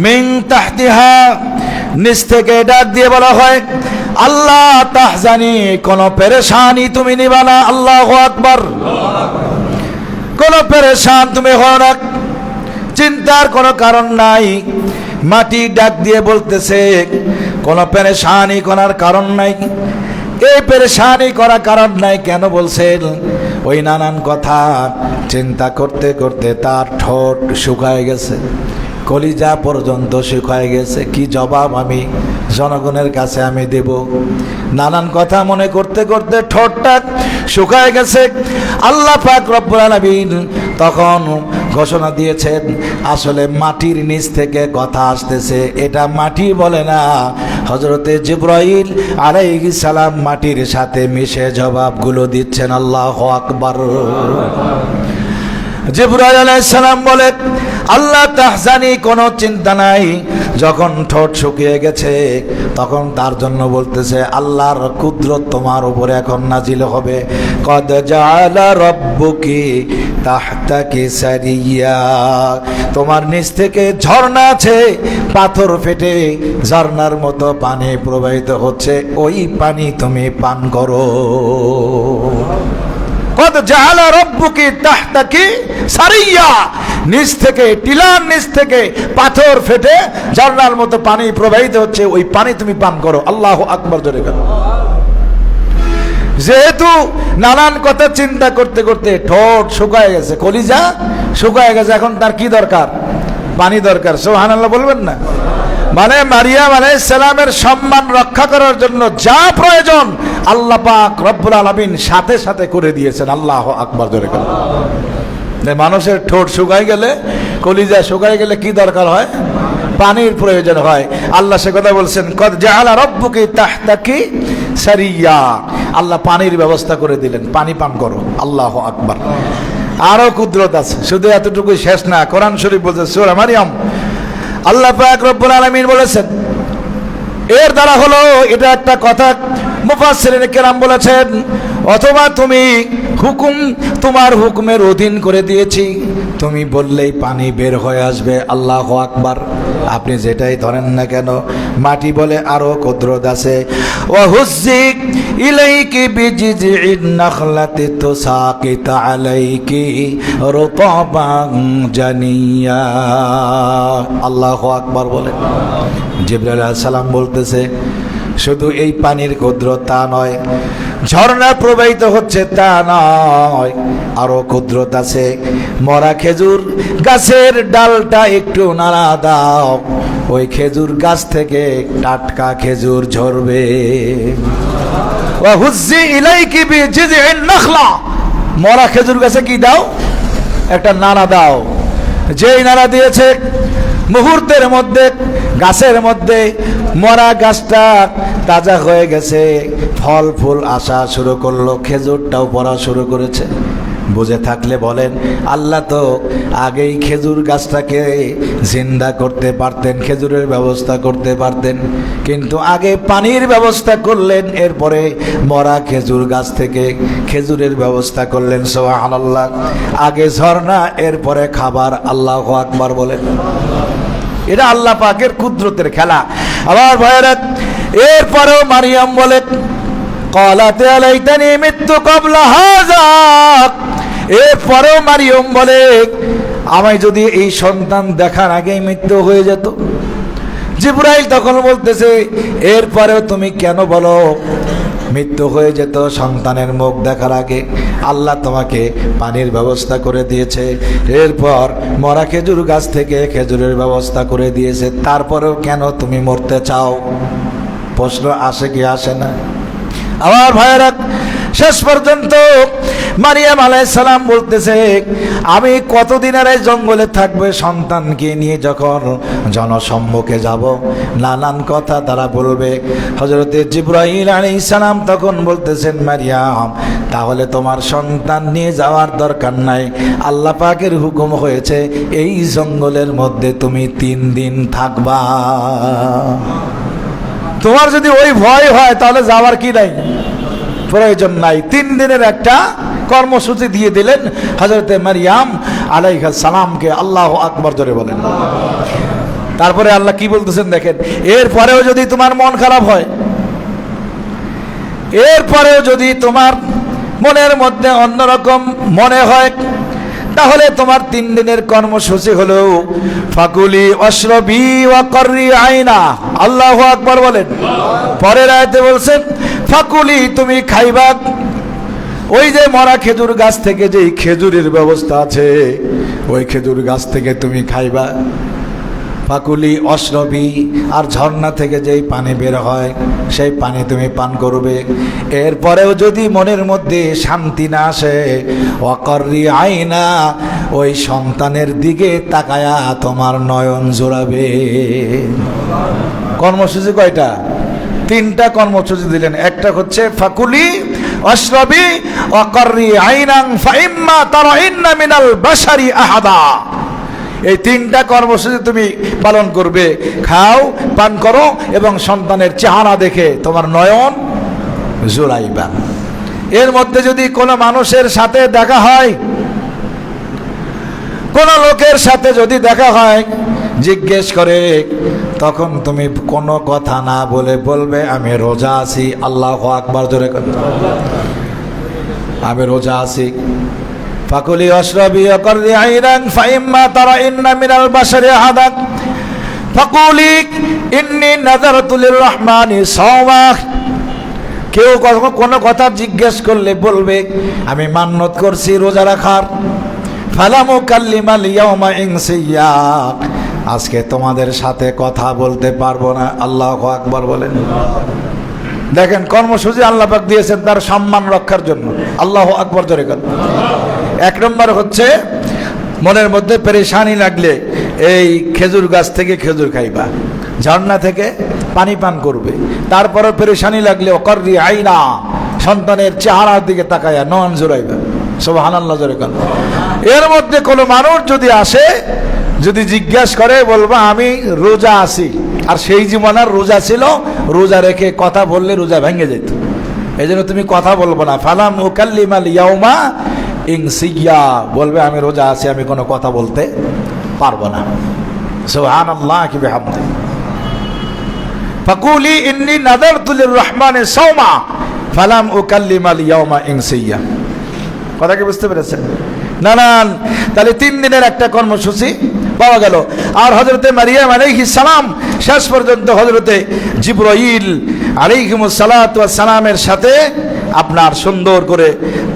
মিন তাহতিহা, নিচ থেকে ডাক দিয়ে বলা হয়, আল্লাহ তাহজানি, কোন পেরেশানি তুমি নিবা না। আল্লাহু আকবার। কোন পেরেশান তুমি হও না, চিন্তার কোনো কারণ নাই। মাটি ডাক দিয়ে বলতেছে কোনো পেরেশানি করার কারণ নাই। এই পেরেশানি করার কারণ নাই কেন বলছেন? ওই নানান কথা চিন্তা করতে করতে তার ঠোঁট শুকায় গেছে, কলিজা পর্যন্ত শুকায় গেছে। কি জবাব আমি জনগণের কাছে আমি দেব? নানান কথা মনে করতে করতে ঠোঁটটা শুকায় গেছে। আল্লাহ পাক রব্বুল আলামিন তখন ঘোষণা দিয়েছেন, আসলে মাটির নিচ থেকে কথা আসতেছে, এটা মাটি বলে না, হযরতে জিবরাইল আলাইহিস সালাম মাটির সাথে মিশে জবাবগুলো দিচ্ছেন। আল্লাহু আকবার। জিবরাইল আলাইহিস সালাম বলে, আল্লাহ তাহজানি, কোনো চিন্তা নাই। যখন ঠোঁট শুকিয়ে গেছে তখন তার জন্য বলতেছে আল্লাহর কুদরত তোমার উপরে এখন নাজিল হবে। কদ জাআলা রাব্বুকি তাহতাকি সারিয়া, তোমার নিচ থেকে ঝর্ণা আছে, পাথর ফেটে ঝর্ণার মতো পানি প্রবাহিত হচ্ছে, ওই পানি তুমি পান করো। কদ জাআলা রাব্বুকি তাহতাকি সারিয়া, নিচ থেকে, টিলার নিচ থেকে পাথর ফেটে ঝর্ণার মতো পানি প্রবাহিত হচ্ছে, ওই পানি তুমি পান করো। আল্লাহু আকবার জোরে করো। যেহেতু নানান কথা চিন্তা করতে করতে ঠোঁট শুকায় গেছে, কলিজা শুকায় গেছে, এখন তার কি দরকার? পানি দরকার। সুবহানাল্লাহ বলবেন না? মানে মারিয়াম আলাইহিস সালামের সম্মান রক্ষা করার জন্য যা প্রয়োজন আল্লাহ পাক রব্বুল আলামিন সাথে সাথে করে দিয়েছেন। আল্লাহু আকবার জোরে করো। মানুষের ঠোঁট শুকায় গেলে, কলিজা শুকায় গেলে কি দরকার হয়? পানির প্রয়োজন হয়। আল্লাহ সে কথা বলছেন, কদ জাআলা রাব্বুকি তাহতাকি সারিয়া, আল্লাহ পানির ব্যবস্থা করে দিলেন, পানি পান করো। আল্লাহু আকবার। আরো কুদরত আছে, শুধু এতটুকু শেষ না। কোরআন শরীফ বলছে সূরা মারিয়াম, আল্লাহ পাক রব্বুল আলামিন বলেছেন, এর দ্বারা হলো এটা একটা কথা মুফাসসিরিন কেরাম বলেছেন, অথবা তুমি হুকুম, তোমার হুকুমের অধীন করে দিয়েছি, তুমি বললেই পানি বের হয়ে আসবে। আল্লাহু আকবার। আপনি যেটাই ধরেন না কেন, মাটি বলে আরো কুদরত আছে। ওয়া হুজ্জি ইলাইকি বিজিজিন নাখলাতি তুসাকিত আলাইকি রুতাবান জানিয়া। আল্লাহু আকবার বলে। জিবরাইল আলাইহিস সালাম বলতেছে, শুধু এই পানির ক্ষুদ্র তা নয়, ঝর্ণা প্রবাহিত হচ্ছে তা নয়, আরো ক্ষুদ্রতা আছে। মরা খেজুর গাছের ডালটা একটু নাড়া দাও, ওই খেজুর গাছ থেকে টাটকা খেজুর ঝরবে। ওয়া হুজ্জি ইলাইকি বিজিযিন নাখলা, মরা খেজুর গাছে কি দাও? একটা নাড়া দাও। যেই নাড়া দিয়েছে মুহূর্তের মধ্যে গাছের মধ্যে মরা গাছটা তাজা হয়ে গেছে, ফল ফুল আসা শুরু করলো, খেজুরটাও পড়া শুরু করেছে। বুঝে থাকলে বলেন, আল্লাহ তো আগেই খেজুর গাছটাকে জিন্দা করতে পারতেন, খেজুরের ব্যবস্থা করতে পারতেন, কিন্তু আগে পানির ব্যবস্থা করলেন, এরপরে মরা খেজুর গাছ থেকে খেজুরের ব্যবস্থা করলেন। সুবহানাল্লাহ। আগে ঝর্ণা, এরপরে খাবার। আল্লাহু আকবার বলেন। এটা আল্লাহ পাকের কুদরতের খেলা। আবার ভাইরা, এরপরেও মারিয়াম বলে, ক্বালাত ইয়া লাইতানি মিততু ক্বাবলা হাযা, এরপরেও মারিয়াম বলে, আমায় যদি এই সন্তান দেখার আগেই মৃত্যু হয়ে যেত। জিবরাইল তখন বলতেছে, এরপরেও তুমি কেন বলো মৃত্যু হয়ে যেত সন্তানের মুখ দেখার আগে? আল্লাহ তোমাকে পানির ব্যবস্থা করে দিয়েছে, এরপর মরা খেজুর গাছ থেকে খেজুরের ব্যবস্থা করে দিয়েছে, তারপরেও কেন তুমি মরতে চাও? প্রশ্ন আসে কি আসে না? আমার ভাইয়েরা, শেষ পর্যন্ত মারিয়াম আলাইহিস সালাম বলতেছে, আমি কতদিন আর এই জঙ্গলে থাকবে? সন্তানকে নিয়ে যখন জনসম্মুখে যাব, নানান কথা তারা বলবে। হযরতে জিবরাইল আলাইহিস সালাম তখন বলতেছেন, মারিয়াম, তাহলে তোমার সন্তান নিয়ে যাওয়ার দরকার নাই, আল্লাহ পাকের হুকুম হয়েছে এই জঙ্গলের মধ্যে তুমি 3 দিন থাকবা। তোমার যদি ওই ভয় হয় তাহলে যাওয়ার কি নাই, প্রয়োজন নাই। 3 দিনের একটা কর্মসূচি দিয়ে দিলেন হযরতে মারিয়াম আলাইহিস সালামকে। আল্লাহু আকবার জোরে বলেন। তারপরে আল্লাহ কি বলতেছেন দেখেন, এরপরেও যদি তোমার মন খারাপ হয়, এরপরেও যদি তোমার মনের মধ্যে অন্যরকম মনে হয়, তাহলে তোমার 3 দিনের কর্মসূচি হলো ফাকুলি ওয়াশরাবি ওয়া কররি আইনা। আল্লাহু আকবার বলেন। পরের আয়াতে বলছেন, ফাকুলি, তুমি খাইবা ওই যে মরা খেজুর গাছ থেকে যে খেজুরের ব্যবস্থা আছে, ওই খেজুর গাছ থেকে তুমি খাইবা। ফাকুলি ওয়াশরাবি, আর ঝর্ণা থেকে যেই পানি বের হয় সেই পানি তুমি পান করবে। এরপরেও যদি মনের মধ্যে শান্তি না আসে, ওয়াকরি আইনা, ওই সন্তানের দিকে তাকায়া তোমার নয়ন জোড়াবে। কর্মসূচি কয়টা? 3টা কর্মসূচি দিলেন। একটা হচ্ছে ফাকুলি ওয়াশরাবি ওয়াকরি আইনান ফাইম্মা তারাইন্না মিনাল বাশারি আহাদা। এই 3টা কর্মসূচি তুমি পালন করবে, খাও, পান করো, এবং সন্তানের চেহারা দেখে তোমার নয়ন জোড়াইবা। এর মধ্যে যদি কোনো মানুষের সাথে দেখা হয়, কোন লোকের সাথে যদি দেখা হয়, জিজ্ঞেস করে, তখন তুমি কোনো কথা না বলে বলবে, আমি রোজা আছি। আল্লাহু আকবার জোরে বলেন। আমি রোজা আছি। ফাকুলি ওয়াশরাবি ওয়াকরি আইনান ফাইম্মা তারাইন্না মিনাল বাশারি আহাদান ফাকুলি ইন্নী নাযারতু লিররহমানি সাওমা। কেউ কোনো কথা জিজ্ঞেস করলে বলবে, আমি মান্নত করছি রোজা রাখার। ফালামু কাল্লিমাল ইয়াওমা ইনসিয়া, আজকে তোমাদের সাথে কথা বলতে পারবো না। আল্লাহু আকবার বলেন। দেখেন, কর্মসূচি আল্লাহ পাক দিয়েছেন তার সম্মান রক্ষার জন্য। আল্লাহু আকবার জোরে বলেন। 1 নম্বর হচ্ছে, মনের মধ্যে পেরেশানি লাগলে এই খেজুর গাছ থেকে খেজুর খাইবা, ঝর্ণা থেকে পানি পান করবে। তারপরে পেরেশানি লাগলে ওয়াকরি আইনা, সন্তানের চেহারার দিকে তাকায়া নয়ন জোড়াইবা। সুবহানাল্লাহ জোরে বলেন। এর মধ্যে কোনো মানুষ যদি আসে, যদি জিজ্ঞাসা করে, বলবা আমি রোজা আছি। আর সেই জীবনার রোজা ছিল, রোজা রেখে কথা বললে রোজা ভেঙে যেত। এই জন্য তুমি কথা বলবো না। ফালাম উকাল্লিমাল ইয়াউমা ইনসিয়া, বলবে আমি রোজা আছি, আমি কোনো কথা বলতে পারবো না। সুবহানাল্লাহ কি বিহামদি। ফাকুলি ইন্নী নাযারতু লিররহমানি সাওমা ফালাম উকাল্লিমাল ইয়াউমা ইনসিয়া। কথা কি বুঝতে পেরেছেন? নানান। তাহলে 3 দিনের একটা কর্মসূচি পাওয়া গেল। আর হযরতে মারিয়াম আলাইহিস সালাম শেষ পর্যন্ত হযরতে জিবরাইল আলাইহিমুস সালাতু ওয়াস সালামের সাথে আপনার সুন্দর করে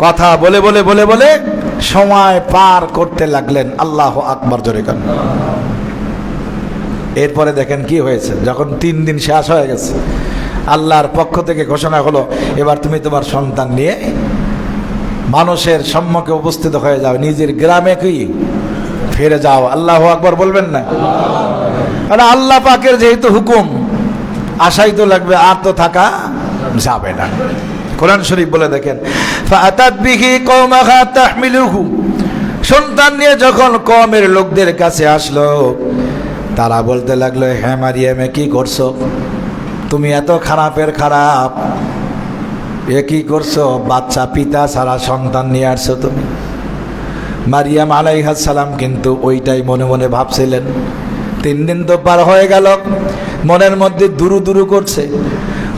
কথা বলে বলে বলে বলে সময় পার করতে লাগলেন। আল্লাহু আকবার, জোরে কান। এরপরে দেখেন কি হয়েছে, যখন 3 দিন শেষ হয়ে গেছে আল্লাহর পক্ষ থেকে ঘোষণা হলো, এবার তুমি তোমার সন্তান নিয়ে মানুষের সম্মুখে উপস্থিত হয়ে যাও, নিজের গ্রামে কি ফিরে যাও। আল্লাহু আকবার বলবেন না? আরে আল্লাহ পাকের যেহেতু হুকুম, আশাই তো লাগবে, আর তো থাকা যাবে না। কোরআন শরীফ বলে দেখেন, ফাআতাত বিহি কওমাহা তাহমিলুহু, সন্তান নিয়ে যখন কওমের লোকদের কাছে আসলো, তারা বলতে লাগলো, হ্যাঁ মারিয়ামে কি করছো তুমি? এত খারাপের খারাপ, এ কি করছো? বাচ্চা পিতা ছাড়া সন্তান নিয়ে আসছো তুমি। মারিয়াম আলাইহিস সালাম কিন্তু ওইটাই মনে মনে ভাবছিলেন। 3 দিন তো পার হয়ে গেল, মনের মধ্যে দুরু দুরু করছে,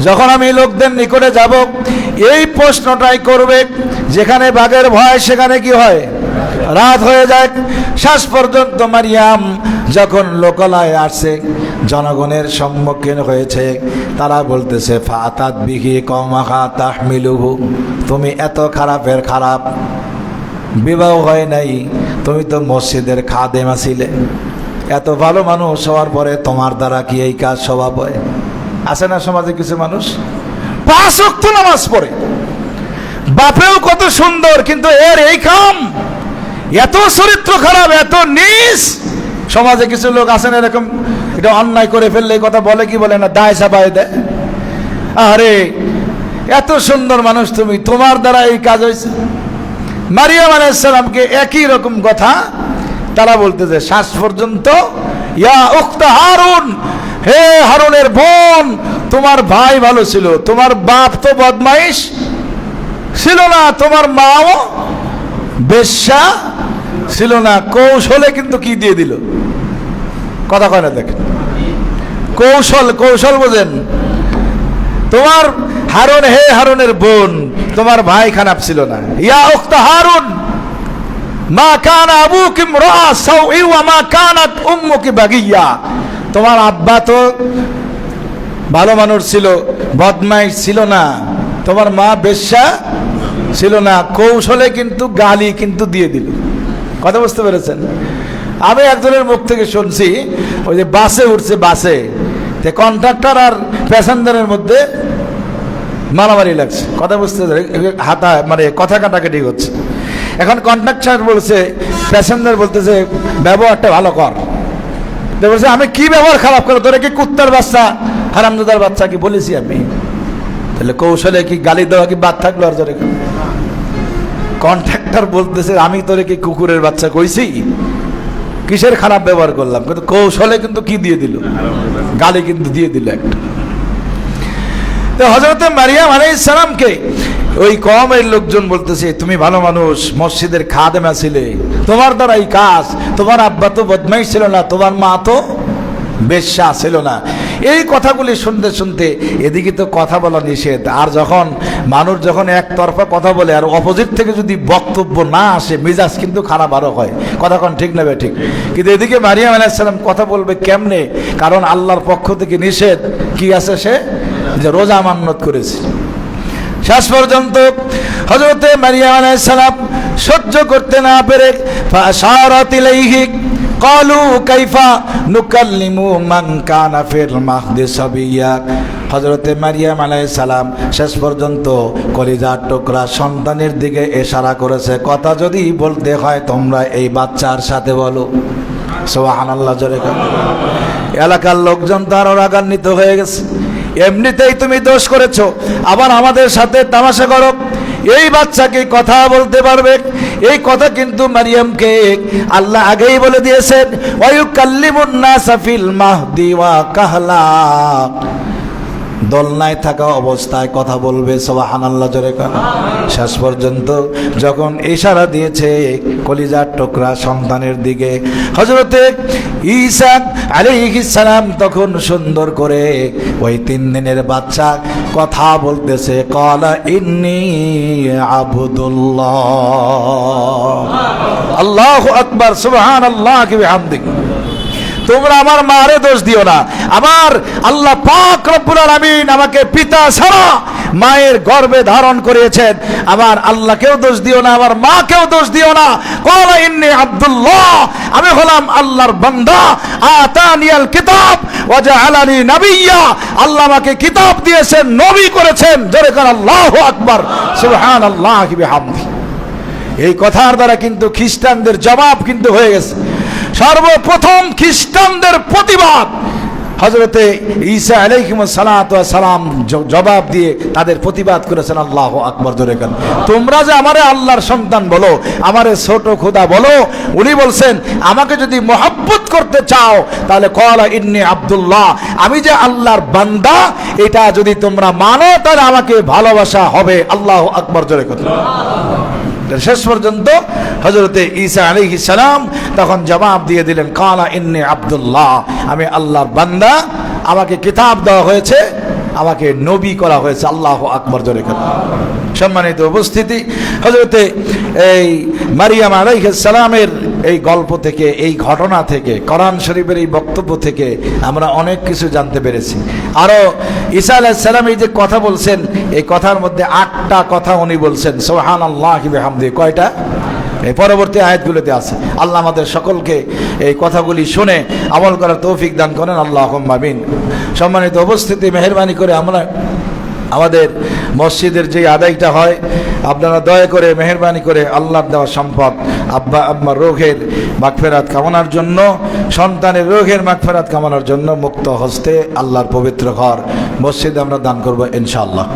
যখন আমি লোকদের নিকটে যাব এই প্রশ্নটাই করবে, যেখানে বাঘের ভয় সেখানে কি হয়, রাত হয়ে যায়। শেষ পর্যন্ত মারিয়াম যখন লোকালয়ে আসছে, জনগণের সম্মুখীন হয়েছে, তারা বলতেছে, ফাআতাত বিহি কওমাহা তাহমিলুহু, তুমি এত খারাপের খারাপ, বিবাহ হয় নাই, তুমি তো মসজিদের খাদেমা ছিলে, এত ভালো মানুষ হওয়ার পরে তোমার দ্বারা কি এই কাজ স্বভাব হয়? আছে না সমাজে কিছু মানুষ 5 ওয়াক্ত নামাজ পড়ে, বাপেও কত সুন্দর, কিন্তু এর এই কাম, এত চরিত্র খারাপ, এত নীচ। সমাজে কিছু লোক আছেন এরকম, এটা অন্যায় করে ফেললে এই কথা বলে কি বলে না, দায় চাপায় দেয়। আরে এত সুন্দর মানুষ তুমি, তোমার দ্বারা এই কাজ হয়েছে। মারিয়াম আলাইহিস সালামকে একই রকম কথা তারা বলতেছে, শেষ পর্যন্ত, ইয়া উখতা হারুন, হে হারুনের বোন, তোমার ভাই ভালো ছিল, তোমার বাপ তো বদমাইশ ছিল না, তোমার মাও বেশ্যা ছিল না। কৌশলে কিন্তু কি দিয়ে দিল, কথা কয় না, দেখেন কৌশল, কৌশল বোঝেন। তোমার হারুন, হে হারুনের বোন, তোমার ভাই খারাপ ছিল না। ইয়া উখতা হারুন, মা কানা আবুকি ইমরাআ সাউই ওয়া মা কানাত উম্মুকি বাগিয়া, তোমার আব্বা তো ভালো মানুষ ছিল, বদমাইশ ছিল না, তোমার মা বেশ্যা ছিল না। কৌশলে কিন্তু গালি কিন্তু দিয়ে দিল। কথা বুঝতে পেরেছেন? আমি একজনের মুখ থেকে শুনছি, ওই যে বাসে উঠছে, বাসে কন্ট্রাক্টর আর প্যাসেঞ্জারের মধ্যে মারামারি লাগছে। কথা বুঝতে হাতা মানে কথা কাটাকাটি হচ্ছে। এখন কন্ট্রাক্টর বলছে, প্যাসেঞ্জার বলতেছে ব্যবহারটা ভালো কর। বলছে আমি কি ব্যবহার খারাপ করো, তোরা কি কুত্তার বাচ্চা, হারামজাদার বাচ্চা কি বলেছি আমি? তাহলে কৌশলে কি গালি দেওয়া কি বাদ থাকলো? আর জোরে কন্ট্রাক্টর বলতেছে, আমি তোরে কি কুকুরের বাচ্চা কইছি? কিসের খারাপ ব্যবহার করলাম? কিন্তু কৌশলে কিন্তু কি দিয়ে দিল, গালি কিন্তু দিয়ে দিল একটা। তো হযরত মারিয়াম আলাইহিস সালামকে ওই কওমের লোকজন বলতেছে, তুমি ভালো মানুষ, মসজিদের খাদেমা ছিলে, তোমার দ্বারা এই কাজ, তোমার আব্বা তো বদমাইশ ছিল না, তোমার মা তো বেশ্যা ছিল না। এই কথাগুলি শুনতে শুনতে এদিকে তো কথা বলা নিষেধ, আর যখন মানুষ যখন একতরফা কথা বলে আর অপোজিট থেকে যদি বক্তব্য না আসে, মেজাজ কিন্তু খারাপ আরো হয়। কথা কোন ঠিক নেবে ঠিক, কিন্তু এদিকে মারিয়াম আলাইহিস সালাম কথা বলবে কেমনে? কারণ আল্লাহর পক্ষ থেকে নিষেধ কি আছে, সে যে রোজা মান্নত করেছে। শেষ পর্যন্ত হযরতে মারিয়াম আলাইহিস সালাম সহ্য করতে না পেরে ফাশারাত ইলাইহি ক্বালু কাইফা নুকাল্লিমু মান কানা ফিল মাহদি সাবিয়্যা। হযরতে মারিয়াম আলাইহিস সালাম শেষ পর্যন্ত কলিজার টুকরা সন্তানের দিকে ইশারা করেছে, কথা যদি বলতে হয় তোমরা এই বাচ্চার সাথে বলো। সুবহানাল্লাহ, জোরে বলো। এলাকার লোকজন তার রাগান্বিত হয়ে গেছে, এমনিতেই তুমি দোষ করেছো, আবার আমাদের সাথে তামাশা করো। এই বাচ্চাকে কথা বলতে পারবে, এই কথা কিন্তু মারিয়ামকে আল্লাহ আগেই বলে দিয়েছেন, ওয়ায়ুকাল্লিমুন নাসা ফিল মাহদি ওয়া কাহলা, দোলনায় থাকা অবস্থায় কথা বলবে। সুবহানাল্লাহ, জোরে বলো। শেষ পর্যন্ত যখন ইশারা দিয়েছে কলিজার টুকরা সন্তানের দিকে, হযরতে ঈসা আলাইহিস সালাম তখন সুন্দর করে ওই 3 দিনের বাচ্চা কথা বলতেছে, ক্বালা ইন্নী আবদুল্লাহ। আল্লাহু আকবার, সুবহানাল্লাহি ওয়া বিহামদিহি। তোমরা আমার মারে দোষ দিও না, আমার আল্লাহ পাক রব্বুল আলামিন আমাকে পিতা ছাড়া মায়ের গর্ভে ধারণ করিয়েছেন, আমার আল্লাহকেও দোষ দিও না, আমার মাকেও দোষ দিও না। ক্বালা ইন্নী আব্দুল্লাহ, আমি হলাম আল্লাহর বান্দা। আতানিয়াল কিতাব ওয়া জাআলানি নাবিয়্যা, আল্লাহ আমাকে কিতাব দিয়েছেন, নবী করেছেন। জোরে কান আল্লাহু আকবার, সুবহানাল্লাহি বিহামদিহি। এই কথার দ্বারা কিন্তু খ্রিস্টানদের জবাব কিন্তু হয়ে গেছে। সর্বপ্রথম খ্রিস্টানদের প্রতিবাদ হযরতে ঈসা আলাইহিস সালাম জবাব দিয়ে তাদের প্রতিবাদ করেছেন। আল্লাহু আকবার, জোরে কান। তোমরা যে আমারে আল্লাহর সন্তান বলো, আমারে ছোট খোদা বলো, উনি বলছেন আমাকে যদি মহব্বত করতে চাও তাহলে ক্বালা ইন্নী আব্দুল্লাহ, আমি যে আল্লাহর বান্দা, এটা যদি তোমরা মানো তাহলে আমাকে ভালোবাসা হবে। আল্লাহু আকবার, জোরে কান। শেষ পর্যন্ত হযরতে ঈসা আলাইহিস সালাম তখন জবাব দিয়ে দিলেন, ক্বালা ইন্নী আব্দুল্লাহ, আমি আল্লাহর বান্দা, আমাকে কিতাব দেওয়া হয়েছে, আমাকে নবী করা হয়েছে। আল্লাহু আকবার, জোরে করে। সম্মানিত উপস্থিতি, হযরতে এই মারিয়াম আলাইহিস সালামের এই গল্প থেকে, এই ঘটনা থেকে, কোরআন শরীফের এই বক্তব্য থেকে আমরা অনেক কিছু জানতে পেরেছি। আরো ঈসা আলাইহিস সালাম এই যে কথা বলছেন, এই কথার মধ্যে 8টা কথা উনি বলছেন। সুবহানাল্লাহি ওয়া বিহামদিহি। কয়টা? এই পরবর্তী আয়াতগুলোতে আছে। আল্লাহ আমাদের সকলকে এই কথাগুলি শুনে আমল করার তৌফিক দান করেন। আল্লাহুম্মা আমিন। সম্মানিত উপস্থিতি, মেহেরবানি করে আমরা আমাদের মসজিদের যে আদায়টা হয়, আপনারা দয়া করে মেহেরবানি করে আল্লাহর দেওয়া সম্পদ, আব্বা আম্মার রোগের মাগফিরাত কামনার জন্য, সন্তানের রোগের মাগফিরাত কামনার জন্য মুক্ত হস্তে আল্লাহর পবিত্র ঘর মসজিদে আমরা দান করব ইনশাআল্লাহ।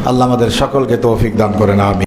আল্লাহ আমাদের সকলকে তৌফিক দান করেন। আমিন।